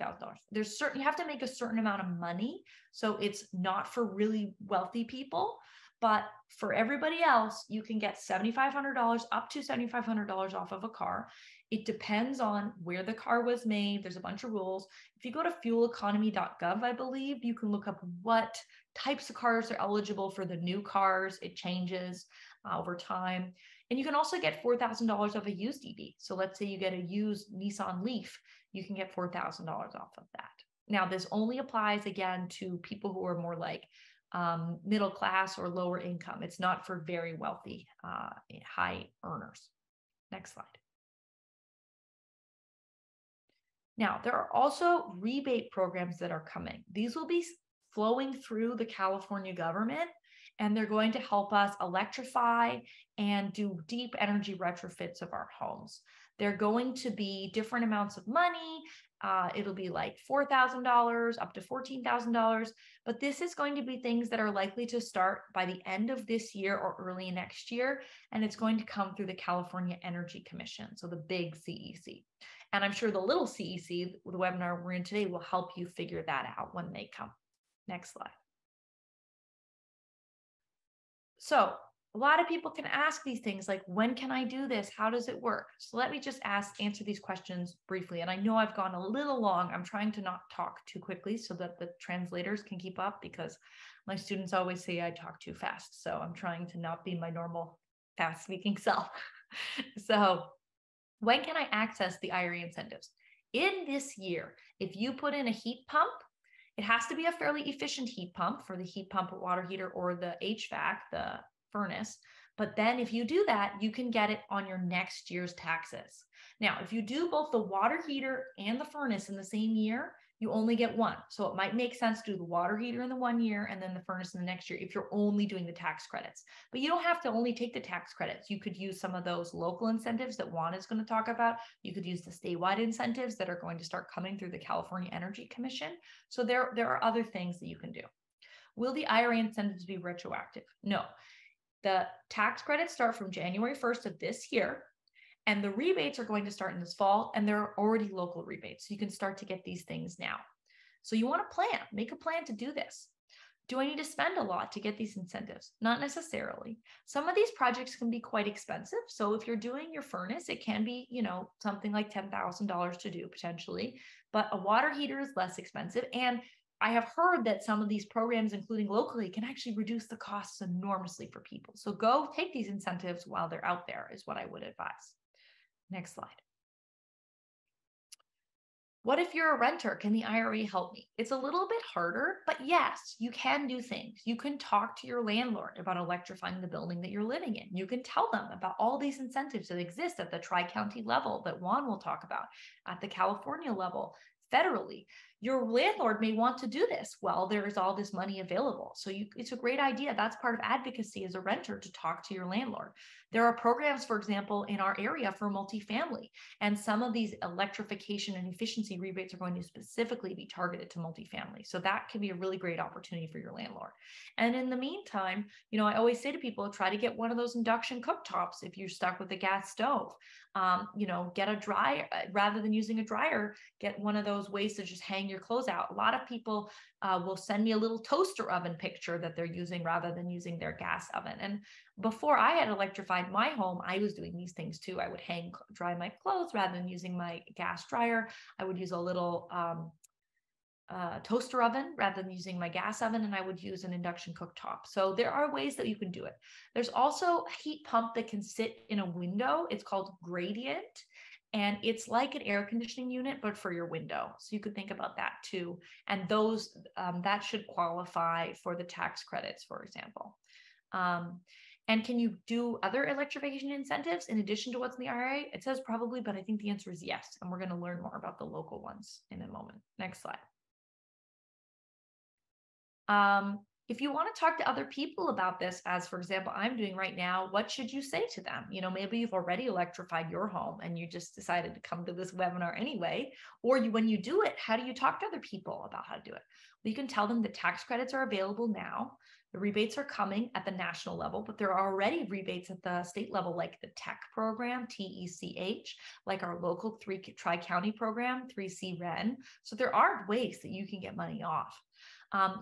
Speaker 6: There's certain, you have to make a certain amount of money. So it's not for really wealthy people, But for everybody else, you can get $7,500 up to $7,500 off of a car. It depends on where the car was made. There's a bunch of rules. If you go to fueleconomy.gov, I believe, you can look up what types of cars are eligible for the new cars. It changes over time. And you can also get $4,000 of a used EV. So let's say you get a used Nissan Leaf, you can get $4,000 off of that. Now, this only applies, again, to people who are more like middle class or lower income. It's not for very wealthy, high earners. Next slide. Now, there are also rebate programs that are coming. These will be flowing through the California government, and they're going to help us electrify and do deep energy retrofits of our homes. They're going to be different amounts of money. It'll be like $4,000 up to $14,000, but this is going to be things that are likely to start by the end of this year or early next year, and it's going to come through the California Energy Commission, so the big CEC. And I'm sure the little CEC, the webinar we're in today, will help you figure that out when they come. Next slide. So a lot of people can ask these things like, when can I do this? How does it work? So let me just answer these questions briefly. And I know I've gone a little long. I'm trying to not talk too quickly so that the translators can keep up, because my students always say I talk too fast. So I'm trying to not be my normal fast speaking self. So when can I access the IRA incentives? In this year, if you put in a heat pump, it has to be a fairly efficient heat pump for the heat pump, water heater, or the HVAC, the furnace. But then if you do that, you can get it on your next year's taxes. Now, if you do both the water heater and the furnace in the same year, you only get one. So it might make sense to do the water heater in the one year and then the furnace in the next year if you're only doing the tax credits. But you don't have to only take the tax credits. You could use some of those local incentives that Juan is going to talk about. You could use the statewide incentives that are going to start coming through the California Energy Commission. So there are other things that you can do. Will the IRA incentives be retroactive? No. The tax credits start from January 1st of this year. And the rebates are going to start in this fall, and there are already local rebates. So you can start to get these things now. So you want to plan, make a plan to do this. Do I need to spend a lot to get these incentives? Not necessarily. Some of these projects can be quite expensive. So if you're doing your furnace, it can be, something like $10,000 to do potentially, but a water heater is less expensive. And I have heard that some of these programs, including locally, can actually reduce the costs enormously for people. So go take these incentives while they're out there is what I would advise. Next slide. What if you're a renter? Can the IRA help me? It's a little bit harder, but yes, you can do things. You can talk to your landlord about electrifying the building that you're living in. You can tell them about all these incentives that exist at the tri-county level that Juan will talk about, at the California level, federally. Your landlord may want to do this. Well, there's all this money available. So it's a great idea. That's part of advocacy as a renter, to talk to your landlord. There are programs, for example, in our area for multifamily, and some of these electrification and efficiency rebates are going to specifically be targeted to multifamily. So that can be a really great opportunity for your landlord. And in the meantime, I always say to people, try to get one of those induction cooktops if you're stuck with a gas stove. Get a dryer rather than using a dryer. Get one of those ways to just hang your clothes out. A lot of people will send me a little toaster oven picture that they're using rather than using their gas oven. And before I had electrified my home, I was doing these things too. I would dry my clothes rather than using my gas dryer. I would use a little toaster oven rather than using my gas oven, and I would use an induction cooktop. So there are ways that you can do it. There's also a heat pump that can sit in a window. It's called Gradient, and it's like an air conditioning unit, but for your window. So you could think about that too. And those, that should qualify for the tax credits, for example. And can you do other electrification incentives in addition to what's in the IRA? It says probably, but I think the answer is yes. And we're going to learn more about the local ones in a moment. Next slide. If you want to talk to other people about this, as for example, I'm doing right now, what should you say to them? Maybe you've already electrified your home and you just decided to come to this webinar anyway, or when you do it, how do you talk to other people about how to do it? Well, you can tell them the tax credits are available now. The rebates are coming at the national level, but there are already rebates at the state level, like the TECH program, TECH, like our local tri-county program, 3C REN. So there are ways that you can get money off.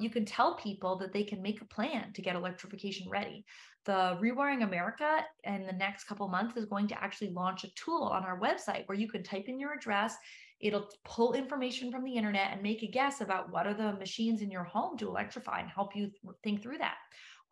Speaker 6: you can tell people that they can make a plan to get electrification ready. The Rewiring America in the next couple of months is going to actually launch a tool on our website where you can type in your address. It'll pull information from the internet and make a guess about what are the machines in your home to electrify and help you think through that.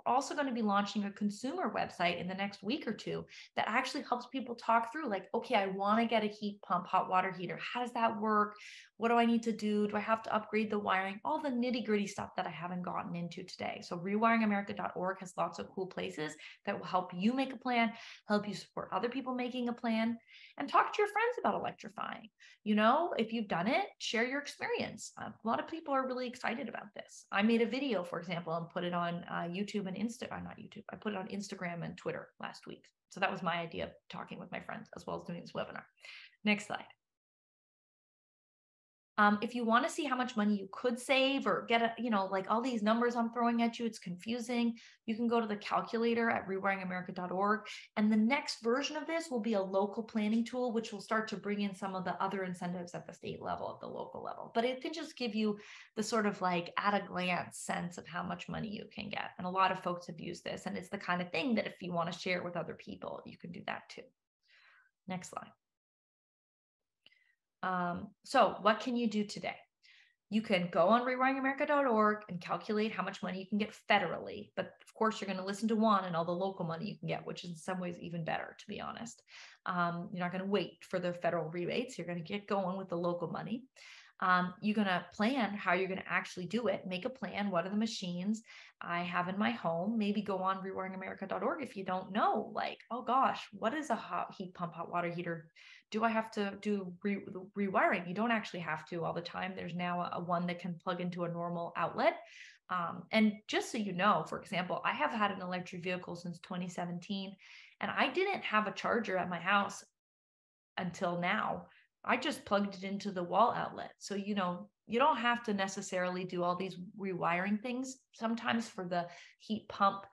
Speaker 6: We're also going to be launching a consumer website in the next week or two that actually helps people talk through, like, okay, I want to get a heat pump, hot water heater. How does that work? What do I need to do? Do I have to upgrade the wiring? All the nitty gritty stuff that I haven't gotten into today. So rewiringamerica.org has lots of cool places that will help you make a plan, help you support other people making a plan, and talk to your friends about electrifying. You know, if you've done it, share your experience. A lot of people are really excited about this. I made a video, for example, and put it on YouTube and not YouTube. I put it on Instagram and Twitter last week. So that was my idea of talking with my friends as well as doing this webinar. Next slide. If you want to see how much money you could save or get, like all these numbers I'm throwing at you, it's confusing. You can go to the calculator at rewiringamerica.org. And the next version of this will be a local planning tool, which will start to bring in some of the other incentives at the state level, at the local level. But it can just give you the sort of like at a glance sense of how much money you can get. And a lot of folks have used this. And it's the kind of thing that if you want to share it with other people, you can do that too. Next slide. So what can you do today? You can go on rewiringamerica.org and calculate how much money you can get federally. But of course, you're going to listen to Juan and all the local money you can get, which is in some ways even better, to be honest. You're not going to wait for the federal rebates. You're going to get going with the local money. You're going to plan how you're going to actually do it. Make a plan. What are the machines I have in my home? Maybe go on rewiringamerica.org if you don't know, like, oh gosh, what is a hot heat pump, hot water heater? Do I have to do rewiring? You don't actually have to all the time. There's now a one that can plug into a normal outlet. And just so you know, for example, I have had an electric vehicle since 2017, and I didn't have a charger at my house until now. I just plugged it into the wall outlet. So, you don't have to necessarily do all these rewiring things. Sometimes for the heat pump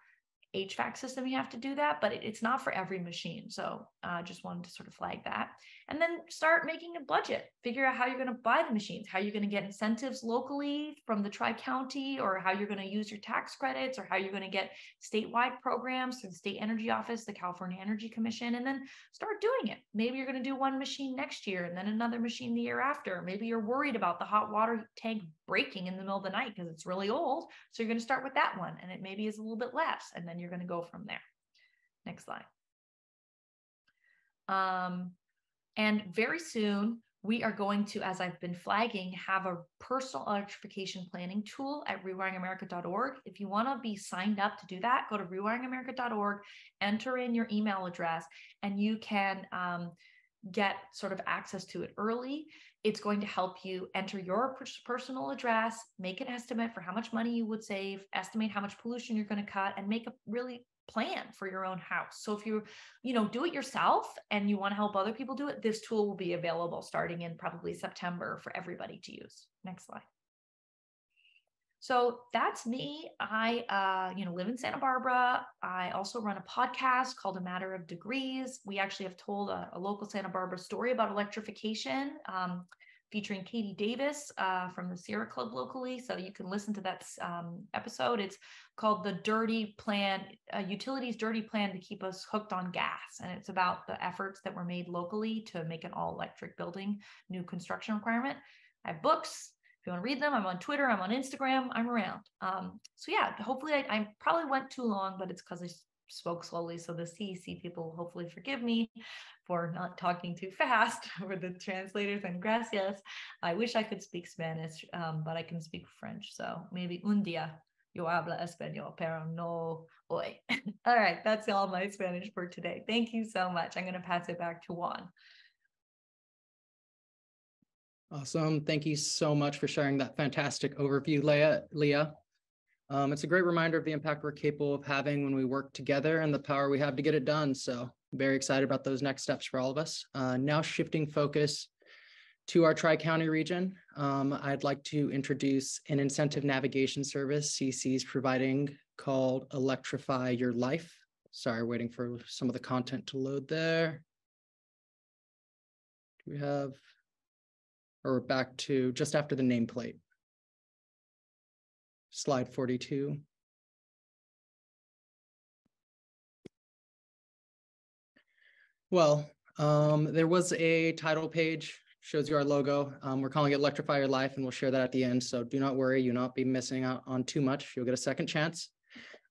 Speaker 6: HVAC system, you have to do that, but it's not for every machine. So I just wanted to sort of flag that. And then start making a budget, figure out how you're going to buy the machines, how you're going to get incentives locally from the Tri-County, or how you're going to use your tax credits, or how you're going to get statewide programs through the State Energy Office, the California Energy Commission, and then start doing it. Maybe you're going to do one machine next year and then another machine the year after. Maybe you're worried about the hot water tank breaking in the middle of the night because it's really old. So you're going to start with that one, and it maybe is a little bit less, and then you're going to go from there. Next slide. And very soon, we are going to, as I've been flagging, have a personal electrification planning tool at rewiringamerica.org. If you want to be signed up to do that, go to rewiringamerica.org, enter in your email address, and you can get sort of access to it early. It's going to help you enter your personal address, make an estimate for how much money you would save, estimate how much pollution you're going to cut, and make a really plan for your own house. So if you do it yourself and you want to help other people do it, this tool will be available starting in probably September for everybody to use. Next slide. So that's me. I, live in Santa Barbara. I also run a podcast called A Matter of Degrees. We actually have told a local Santa Barbara story about electrification, featuring Katie Davis from the Sierra Club locally. So you can listen to that episode. It's called The Dirty Plan, Utilities Dirty Plan to Keep Us Hooked on Gas. And it's about the efforts that were made locally to make an all electric building new construction requirement. I have books. If you want to read them, I'm on Twitter, I'm on Instagram, I'm around. So yeah, hopefully I probably went too long, but it's because I spoke slowly. So the CEC people will hopefully forgive me for not talking too fast, for the translators, and gracias. I wish I could speak Spanish, but I can speak French. So maybe un día yo hablo español, pero no hoy. All right, that's all my Spanish for today. Thank you so much. I'm going to pass it back to Juan.
Speaker 5: Awesome. Thank you so much for sharing that fantastic overview, Leah. It's a great reminder of the impact we're capable of having when we work together and the power we have to get it done. So very excited about those next steps for all of us. Now shifting focus to our Tri-County region, I'd like to introduce an incentive navigation service CEC is providing called Electrify Your Life. Sorry, waiting for some of the content to load there. Do we have, or back to just after the nameplate? slide 42. Well, there was a title page, shows you our logo. We're calling it Electrify Your Life, and we'll share that at the end. So do not worry, you'll not be missing out on too much. You'll get a second chance.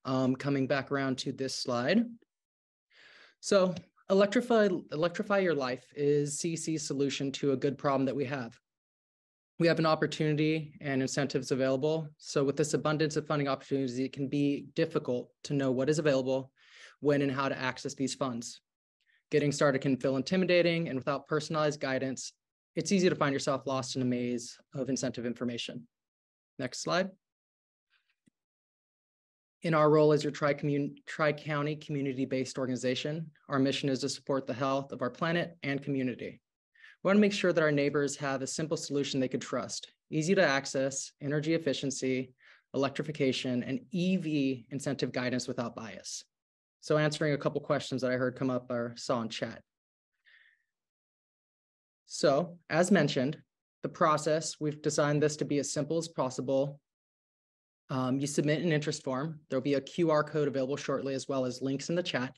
Speaker 5: Coming back around to this slide. So Electrify Your Life is CEC's solution to a good problem that we have. We have an opportunity and incentives available. So with this abundance of funding opportunities, it can be difficult to know what is available, when and how to access these funds. Getting started can feel intimidating, and without personalized guidance, it's easy to find yourself lost in a maze of incentive information. Next slide. In our role as your tri-county community-based organization, our mission is to support the health of our planet and community. We want to make sure that our neighbors have a simple solution they could trust, easy to access, energy efficiency, electrification, and EV incentive guidance without bias. So answering a couple questions that I heard come up or saw in chat. So as mentioned, the process, we've designed this to be as simple as possible. You submit an interest form. There'll be a QR code available shortly, as well as links in the chat.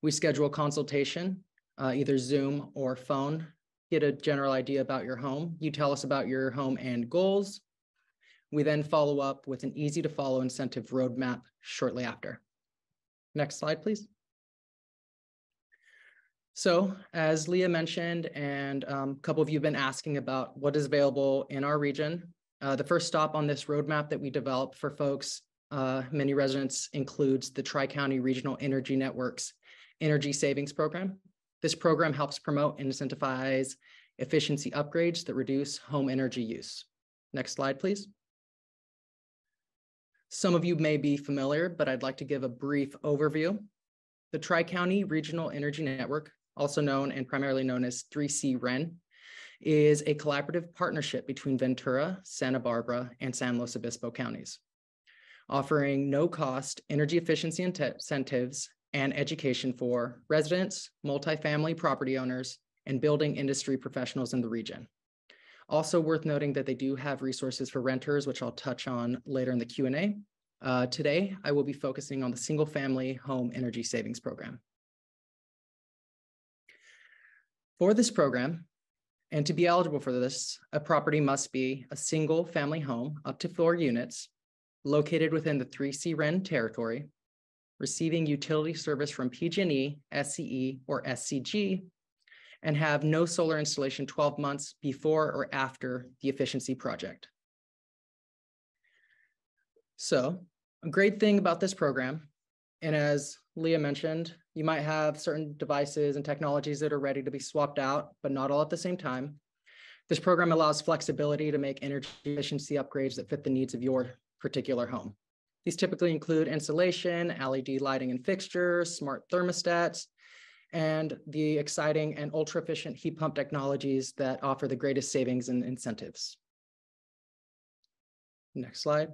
Speaker 5: We schedule a consultation, either Zoom or phone, get a general idea about your home. You tell us about your home and goals. We then follow up with an easy to follow incentive roadmap shortly after. Next slide, please. So as Leah mentioned, and a couple of you have been asking about what is available in our region. The first stop on this roadmap that we developed for folks, many residents, includes the Tri-County Regional Energy Network's Energy Savings Program. This program helps promote and incentivize efficiency upgrades that reduce home energy use. Next slide, please. Some of you may be familiar, but I'd like to give a brief overview. The Tri-County Regional Energy Network, also known and primarily known as 3C-REN, is a collaborative partnership between Ventura, Santa Barbara, and San Luis Obispo counties, offering no-cost energy efficiency incentives and education for residents, multifamily property owners, and building industry professionals in the region. Also worth noting that they do have resources for renters, which I'll touch on later in the Q&A. Today, I will be focusing on the single-family home energy savings program. For this program, and to be eligible for this, a property must be a single-family home up to 4 units, located within the 3C-REN territory, receiving utility service from PG&E, SCE, or SCG, and have no solar installation 12 months before or after the efficiency project. So a great thing about this program, and as Leah mentioned, you might have certain devices and technologies that are ready to be swapped out, but not all at the same time. This program allows flexibility to make energy efficiency upgrades that fit the needs of your particular home. These typically include insulation, LED lighting and fixtures, smart thermostats, and the exciting and ultra-efficient heat pump technologies that offer the greatest savings and incentives. Next slide.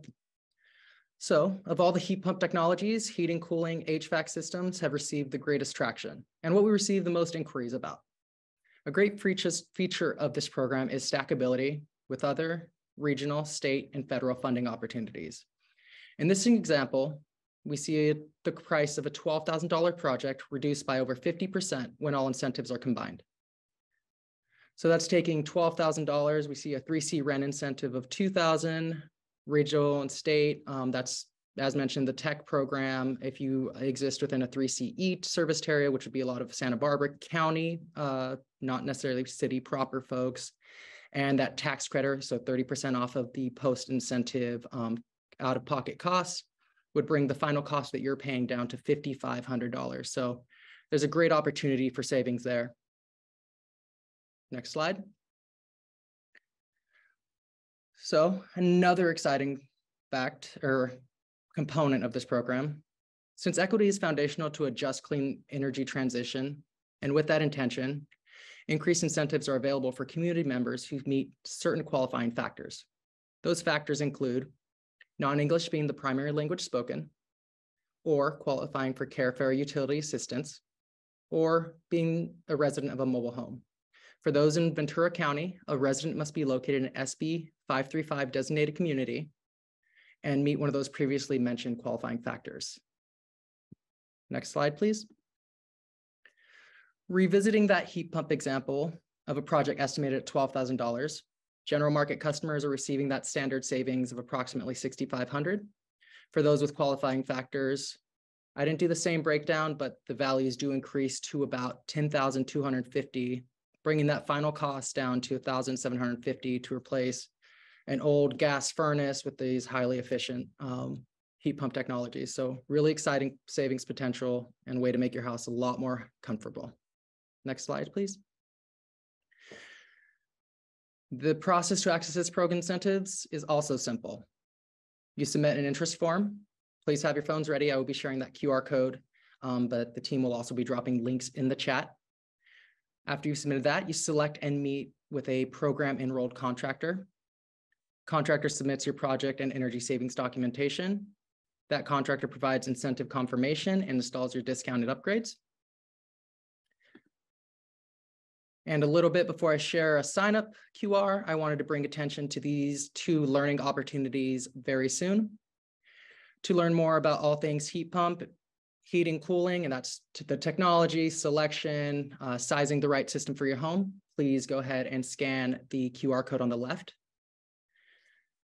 Speaker 5: So, of all the heat pump technologies, heating, cooling, HVAC systems have received the greatest traction, and what we receive the most inquiries about. A great feature of this program is stackability with other regional, state, and federal funding opportunities. In this example, we see the price of a $12,000 project reduced by over 50% when all incentives are combined. So that's taking $12,000. We see a 3C-REN incentive of $2,000, regional and state. That's, as mentioned, the tech program. If you exist within a 3CE service area, which would be a lot of Santa Barbara County, not necessarily city proper folks, and that tax credit, so 30% off of the post-incentive out-of-pocket costs, would bring the final cost that you're paying down to $5,500. So there's a great opportunity for savings there. Next slide. So another exciting fact or component of this program, since equity is foundational to a just clean energy transition, and with that intention, increased incentives are available for community members who meet certain qualifying factors. Those factors include non-English being the primary language spoken, or qualifying for care fare utility assistance, or being a resident of a mobile home. For those in Ventura County, a resident must be located in an SB 535 designated community and meet one of those previously mentioned qualifying factors. Next slide, please. Revisiting that heat pump example of a project estimated at $12,000, general market customers are receiving that standard savings of approximately $6,500. For those with qualifying factors, I didn't do the same breakdown, but the values do increase to about $10,250, bringing that final cost down to $1,750 to replace an old gas furnace with these highly efficient heat pump technologies. So really exciting savings potential and a way to make your house a lot more comfortable. Next slide, please. The process to access this program incentives is also simple. You submit an interest form. Please have your phones ready. I will be sharing that QR code, but the team will also be dropping links in the chat. After you've submitted that, you select and meet with a program enrolled contractor. Contractor submits your project and energy savings documentation. That contractor provides incentive confirmation and installs your discounted upgrades. And a little bit before I share a sign-up QR, I wanted to bring attention to these 2 learning opportunities very soon. To learn more about all things heat pump, heating, cooling, and that's the technology, selection, sizing the right system for your home, please go ahead and scan the QR code on the left.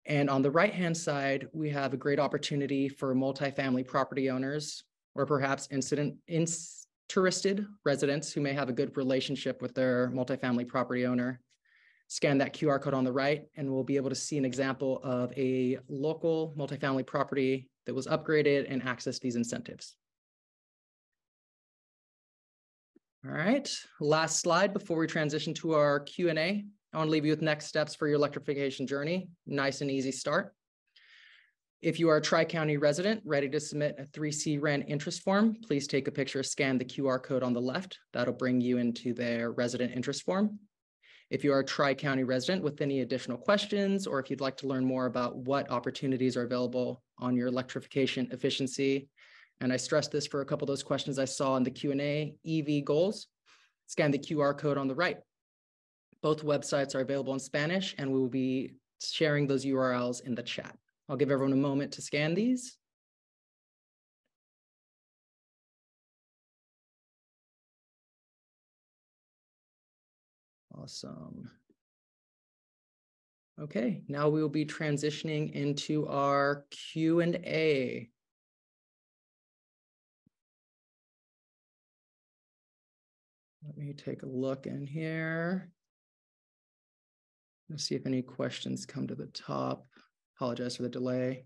Speaker 5: And on the right-hand side, we have a great opportunity for multifamily property owners, or perhaps interested residents who may have a good relationship with their multifamily property owner. Scan that QR code on the right, and we'll be able to see an example of a local multifamily property that was upgraded and access these incentives. All right, last slide before we transition to our Q&A. I want to leave you with next steps for your electrification journey. Nice and easy start. If you are a Tri-County resident ready to submit a 3C REN interest form, please take a picture, scan the QR code on the left. That'll bring you into their resident interest form. If you are a Tri-County resident with any additional questions, or if you'd like to learn more about what opportunities are available on your electrification efficiency, and I stressed this for a couple of those questions I saw in the Q&A, EV goals, scan the QR code on the right. Both websites are available in Spanish, and we will be sharing those URLs in the chat. I'll give everyone a moment to scan these. Awesome. Okay, now we will be transitioning into our Q&A. Let me take a look in here. Let's see if any questions come to the top. Apologize for the delay.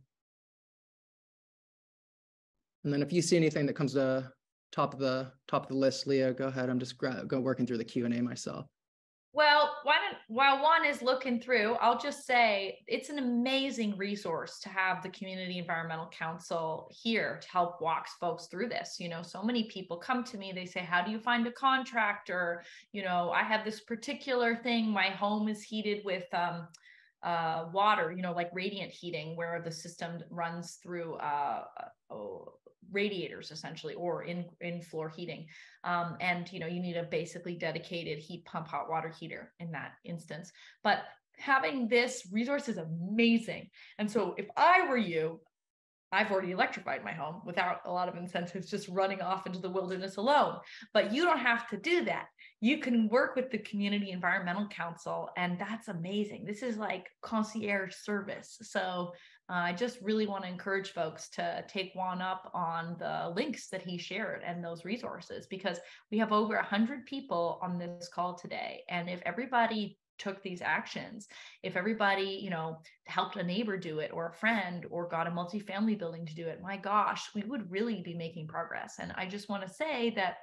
Speaker 5: And then if you see anything that comes to the top of the list, Leah, go ahead. I'm just working through the Q&A myself.
Speaker 6: Well, while Juan is looking through, I'll just say it's an amazing resource to have the Community Environmental Council here to help walk folks through this. You know, so many people come to me, they say, how do you find a contractor? You know, I have this particular thing. My home is heated with water, you know, like radiant heating, where the system runs through radiators essentially, or in floor heating. And, you know, you need a basically dedicated heat pump hot water heater in that instance. But having this resource is amazing. And so if I were you, I've already electrified my home without a lot of incentives, just running off into the wilderness alone. But you don't have to do that. You can work with the Community Environmental Council, and that's amazing. This is like concierge service. So I just really want to encourage folks to take Juan up on the links that he shared and those resources, because we have over 100 people on this call today. And if everybody took these actions, if everybody, you know, helped a neighbor do it, or a friend, or got a multifamily building to do it, my gosh, we would really be making progress. And I just want to say that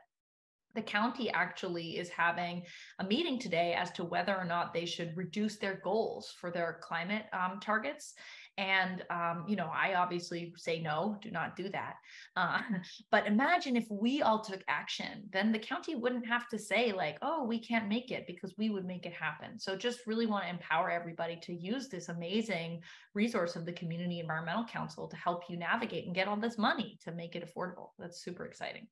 Speaker 6: the county actually is having a meeting today as to whether or not they should reduce their goals for their climate targets. And, you know, I obviously say no, do not do that. But imagine if we all took action, then the county wouldn't have to say like, oh, we can't make it, because we would make it happen. So just really want to empower everybody to use this amazing resource of the Community Environmental Council to help you navigate and get all this money to make it affordable. That's super exciting.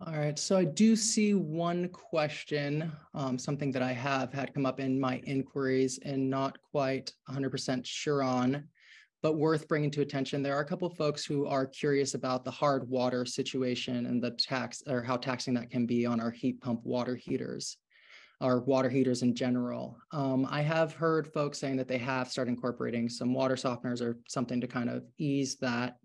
Speaker 5: All right, so I do see one question, something that I have had come up in my inquiries and not quite 100% sure on. but worth bringing to attention. There are a couple of folks who are curious about the hard water situation and the tax, or how taxing that can be on our heat pump water heaters, or water heaters in general. I have heard folks saying that they have started incorporating some water softeners or something to kind of ease that.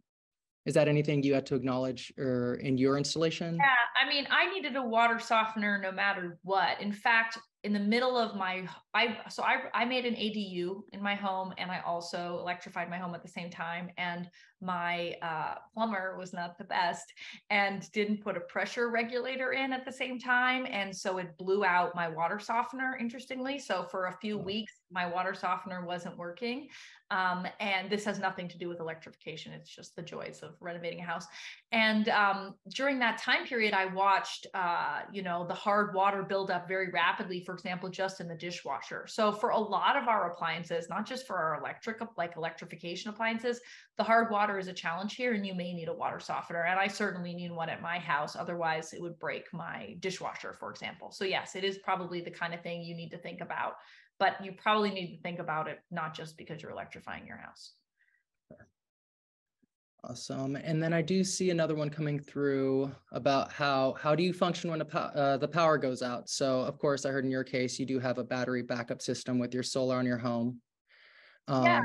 Speaker 5: Is that anything you had to acknowledge or in your installation?
Speaker 6: Yeah, I mean, I needed a water softener no matter what. In fact, in the middle of my, I made an ADU in my home, and I also electrified my home at the same time. And my plumber was not the best and didn't put a pressure regulator in at the same time. And so it blew out my water softener, interestingly. So for a few weeks, my water softener wasn't working. And this has nothing to do with electrification. It's just the joys of renovating a house. And during that time period, I watched, the hard water build up very rapidly, for example, just in the dishwasher. So for a lot of our appliances, not just for our electrification appliances, the hard water is a challenge here, and you may need a water softener. And I certainly need one at my house. Otherwise, it would break my dishwasher, for example. So yes, it is probably the kind of thing you need to think about, but you probably need to think about it not just because you're electrifying your house.
Speaker 5: Awesome. And then I do see another one coming through about how do you function when the power goes out? So of course, I heard in your case, you do have a battery backup system with your solar on your home.
Speaker 6: Yeah.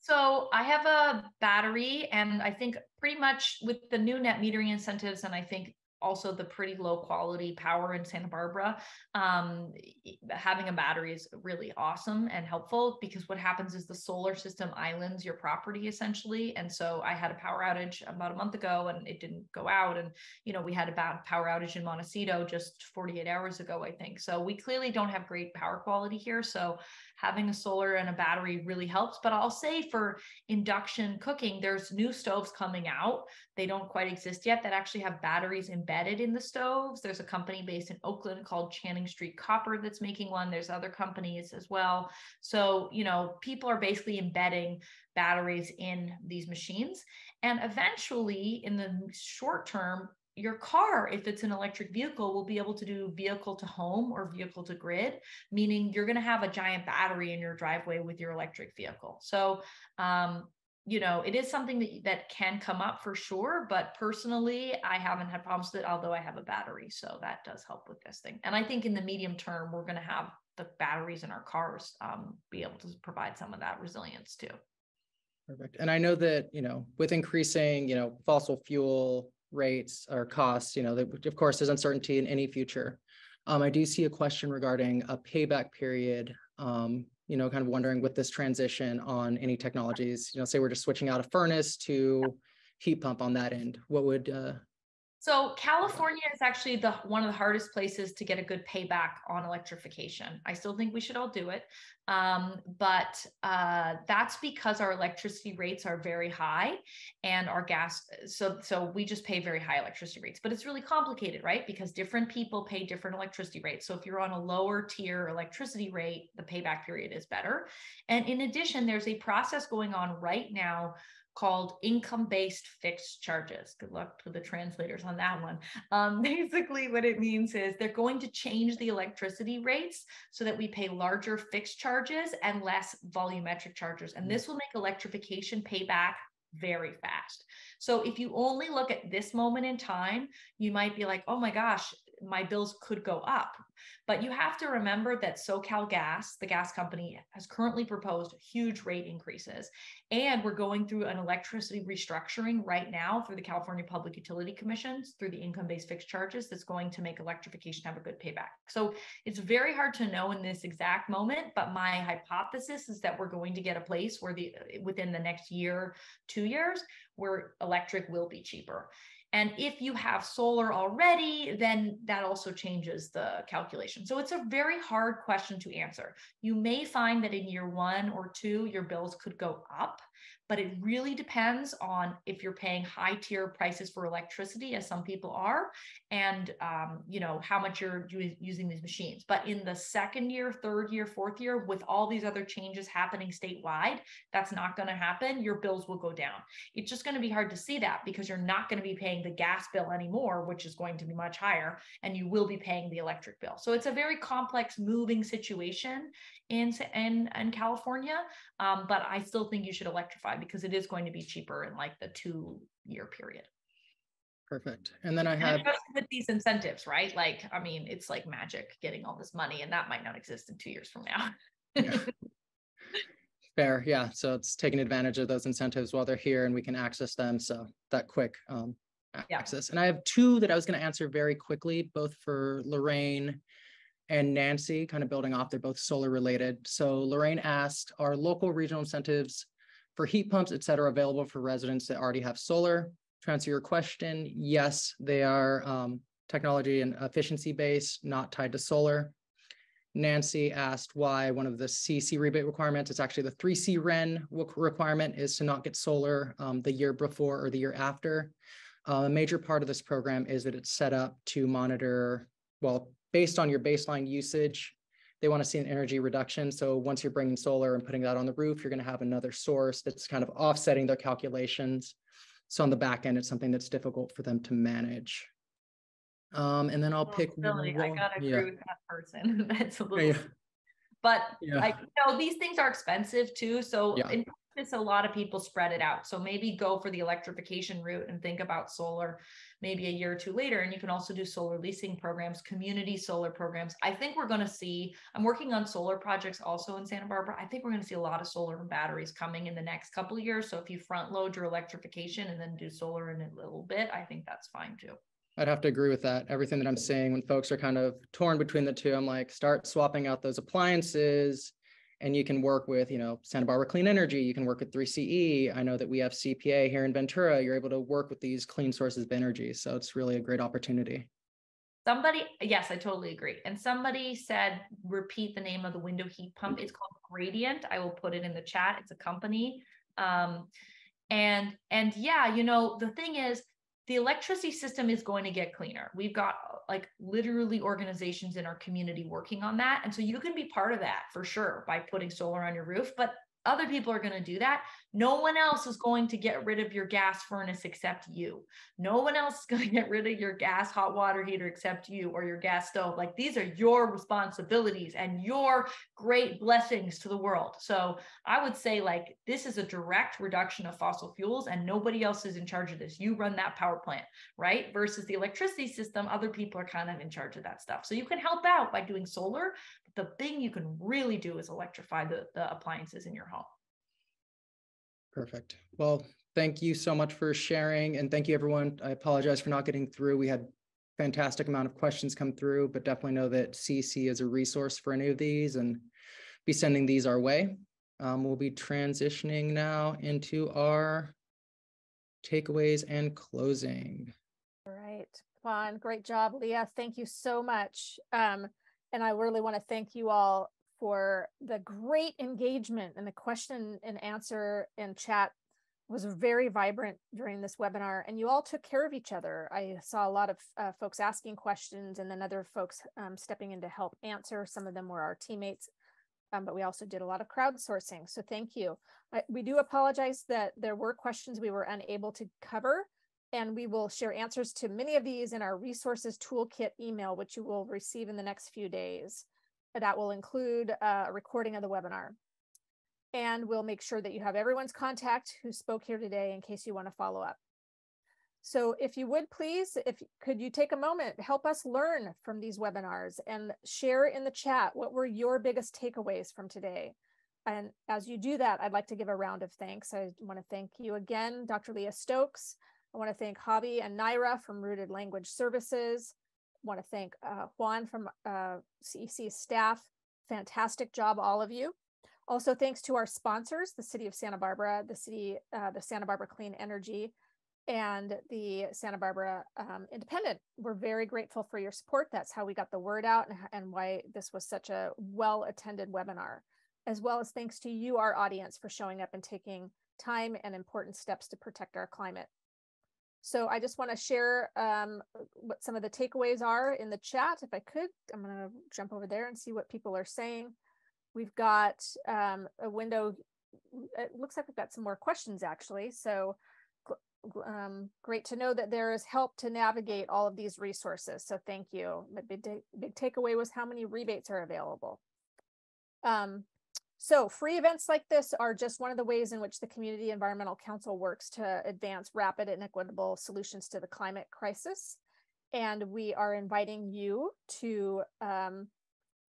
Speaker 6: So I have a battery, and I think pretty much with the new net metering incentives, and I think also the pretty low quality power in Santa Barbara, having a battery is really awesome and helpful, because what happens is the solar system islands your property essentially. And so I had a power outage about a month ago, and it didn't go out. And, we had a bad power outage in Montecito just 48 hours ago, I think. So we clearly don't have great power quality here. So having a solar and a battery really helps. But I'll say for induction cooking, there's new stoves coming out. They don't quite exist yet that actually have batteries embedded in the stoves. There's a company based in Oakland called Channing Street Copper that's making one. There's other companies as well. So, people are basically embedding batteries in these machines. And eventually, in the short term, your car, if it's an electric vehicle, will be able to do vehicle to home or vehicle to grid, meaning you're going to have a giant battery in your driveway with your electric vehicle. So, it is something that can come up for sure, but personally, I haven't had problems with it, although I have a battery. So that does help with this thing. And I think in the medium term, we're going to have the batteries in our cars be able to provide some of that resilience too.
Speaker 5: Perfect. And I know that, with increasing, fossil fuel rates or costs, of course, there's uncertainty in any future. I do see a question regarding a payback period, kind of wondering with this transition on any technologies, say we're just switching out a furnace to heat pump on that end, what would...
Speaker 6: So California is actually one of the hardest places to get a good payback on electrification. I still think we should all do it. But that's because our electricity rates are very high, and our gas, so we just pay very high electricity rates. But it's really complicated, right? Because different people pay different electricity rates. So if you're on a lower tier electricity rate, the payback period is better. And in addition, there's a process going on right now called income-based fixed charges. Good luck to the translators on that one. Basically, what it means is they're going to change the electricity rates so that we pay larger fixed charges and less volumetric charges. And this will make electrification payback very fast. So if you only look at this moment in time, you might be like, oh my gosh, my bills could go up. But you have to remember that SoCalGas, the gas company, has currently proposed huge rate increases. And we're going through an electricity restructuring right now through the California Public Utility Commissions, through the income-based fixed charges, that's going to make electrification have a good payback. So it's very hard to know in this exact moment, but my hypothesis is that we're going to get a place where within the next year, 2 years, where electric will be cheaper. And if you have solar already, then that also changes the calculation. So it's a very hard question to answer. You may find that in year 1 or 2, your bills could go up, but it really depends on if you're paying high tier prices for electricity, as some people are, and how much you're using these machines. But in the 2nd year, 3rd year, 4th year, with all these other changes happening statewide, that's not going to happen. Your bills will go down. It's just going to be hard to see that because you're not going to be paying the gas bill anymore, which is going to be much higher, and you will be paying the electric bill. So it's a very complex moving situation in California, but I still think you should electrify electrify, because it is going to be cheaper in like the 2-year period.
Speaker 5: Perfect. And then I have
Speaker 6: with these incentives, right? Like, I mean, it's like magic getting all this money, and that might not exist in 2 years from now.
Speaker 5: yeah. Fair. Yeah. So it's taking advantage of those incentives while they're here and we can access them. So that quick access. And I have two that I was going to answer very quickly, both for Lorraine and Nancy, kind of building off. They're both solar related. So Lorraine asked, are local regional incentives for heat pumps, et cetera, available for residents that already have solar? To answer your question, yes, they are technology and efficiency based, not tied to solar. Nancy asked why one of the CEC rebate requirements, it's actually the 3C REN requirement, is to not get solar the year before or the year after. A major part of this program is that it's set up to monitor, well, based on your baseline usage, they want to see an energy reduction. So once you're bringing solar and putting that on the roof, you're going to have another source that's kind of offsetting their calculations. So on the back end, it's something that's difficult for them to manage. And then I'll pick
Speaker 6: really, I gotta agree with that person. That's a little, but like, these things are expensive too. So in practice, a lot of people spread it out. So maybe go for the electrification route and think about solar maybe a year or two later. And you can also do solar leasing programs, community solar programs. I think we're going to see, I'm working on solar projects also in Santa Barbara. I think we're going to see a lot of solar and batteries coming in the next couple of years. So if you front load your electrification and then do solar in a little bit, I think that's fine too.
Speaker 5: I'd have to agree with that. Everything that I'm saying, when folks are kind of torn between the two, I'm like, start swapping out those appliances and you can work with, Santa Barbara Clean Energy. You can work with 3CE. I know that we have CPA here in Ventura. You're able to work with these clean sources of energy. So it's really a great opportunity.
Speaker 6: Yes, I totally agree. And somebody said, repeat the name of the window heat pump. It's called Gradient. I will put it in the chat. It's a company. And yeah, the thing is, the electricity system is going to get cleaner. We've got like literally organizations in our community working on that. And so you can be part of that for sure by putting solar on your roof, but other people are going to do that. No one else is going to get rid of your gas furnace except you. No one else is going to get rid of your gas hot water heater except you, or your gas stove. Like, these are your responsibilities and your great blessings to the world. So I would say, like, this is a direct reduction of fossil fuels and nobody else is in charge of this. You run that power plant, right? Versus the electricity system, other people are kind of in charge of that stuff. So you can help out by doing solar. But the thing you can really do is electrify the appliances in your home.
Speaker 5: Perfect. Well, thank you so much for sharing. And thank you, everyone. I apologize for not getting through. We had a fantastic amount of questions come through, but definitely know that CEC is a resource for any of these and be sending these our way. We'll be transitioning now into our takeaways and closing.
Speaker 1: All right. Fun. Great job, Leah. Thank you so much. And I really want to thank you all for the great engagement, and the question and answer and chat was very vibrant during this webinar, and you all took care of each other. I saw a lot of folks asking questions and then other folks stepping in to help answer. Some of them were our teammates, but we also did a lot of crowdsourcing. So thank you. We do apologize that there were questions we were unable to cover, and we will share answers to many of these in our resources toolkit email, which you will receive in the next few days. That will include a recording of the webinar. And we'll make sure that you have everyone's contact who spoke here today in case you want to follow up. So if you would please, could you take a moment, help us learn from these webinars and share in the chat what were your biggest takeaways from today. And as you do that, I'd like to give a round of thanks. I want to thank you again, Dr. Leah Stokes. I want to thank Javi and Naira from Rooted Language Services. I want to thank Juan from CEC staff. Fantastic job, all of you. Also, thanks to our sponsors, the City of Santa Barbara, the Santa Barbara Clean Energy, and the Santa Barbara Independent. We're very grateful for your support. That's how we got the word out and why this was such a well-attended webinar, as well as thanks to you, our audience, for showing up and taking time and important steps to protect our climate. So I just want to share what some of the takeaways are in the chat. If I could, I'm going to jump over there and see what people are saying. We've got a window. It looks like we've got some more questions, actually. So great to know that there is help to navigate all of these resources. So thank you. The big takeaway was how many rebates are available. So free events like this are just one of the ways in which the Community Environmental Council works to advance rapid and equitable solutions to the climate crisis. And we are inviting you to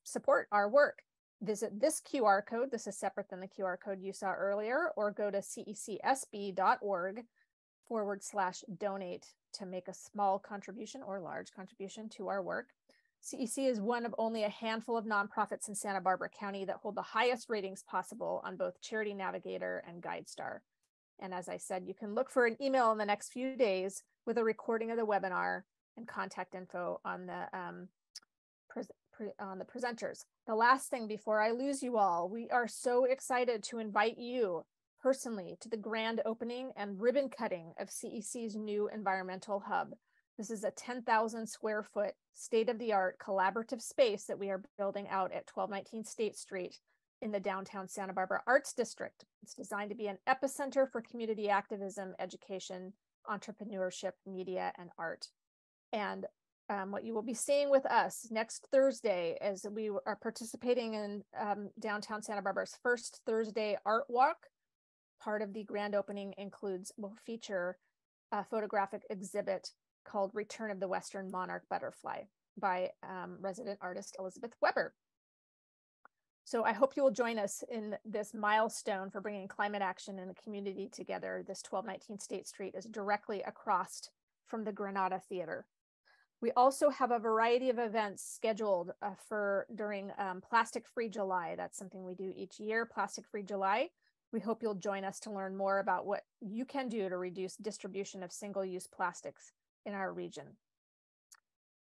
Speaker 1: support our work. Visit this QR code. This is separate than the QR code you saw earlier, or go to CECSB.org/donate to make a small contribution or large contribution to our work. CEC is one of only a handful of nonprofits in Santa Barbara County that hold the highest ratings possible on both Charity Navigator and GuideStar. And as I said, you can look for an email in the next few days with a recording of the webinar and contact info on the presenters. The last thing before I lose you all, we are so excited to invite you personally to the grand opening and ribbon cutting of CEC's new environmental hub. This is a 10,000 square foot state-of-the-art collaborative space that we are building out at 1219 State Street in the downtown Santa Barbara Arts District. It's designed to be an epicenter for community activism, education, entrepreneurship, media, and art. And what you will be seeing with us next Thursday as we are participating in downtown Santa Barbara's first Thursday Art Walk. Part of the grand opening will feature a photographic exhibit called Return of the Western Monarch Butterfly by resident artist Elizabeth Weber. So I hope you will join us in this milestone for bringing climate action and the community together. This 1219 State Street is directly across from the Granada Theater. We also have a variety of events scheduled during Plastic Free July. That's something we do each year, Plastic Free July. We hope you'll join us to learn more about what you can do to reduce distribution of single-use plastics in our region.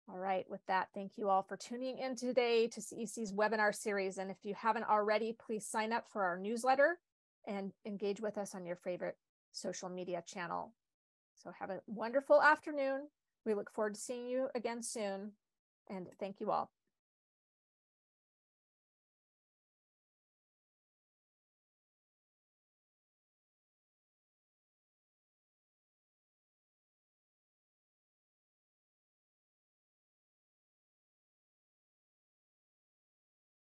Speaker 1: All right, with that, thank you all for tuning in today to CEC's webinar series. And if you haven't already, please sign up for our newsletter and engage with us on your favorite social media channel. So have a wonderful afternoon. We look forward to seeing you again soon, and thank you all.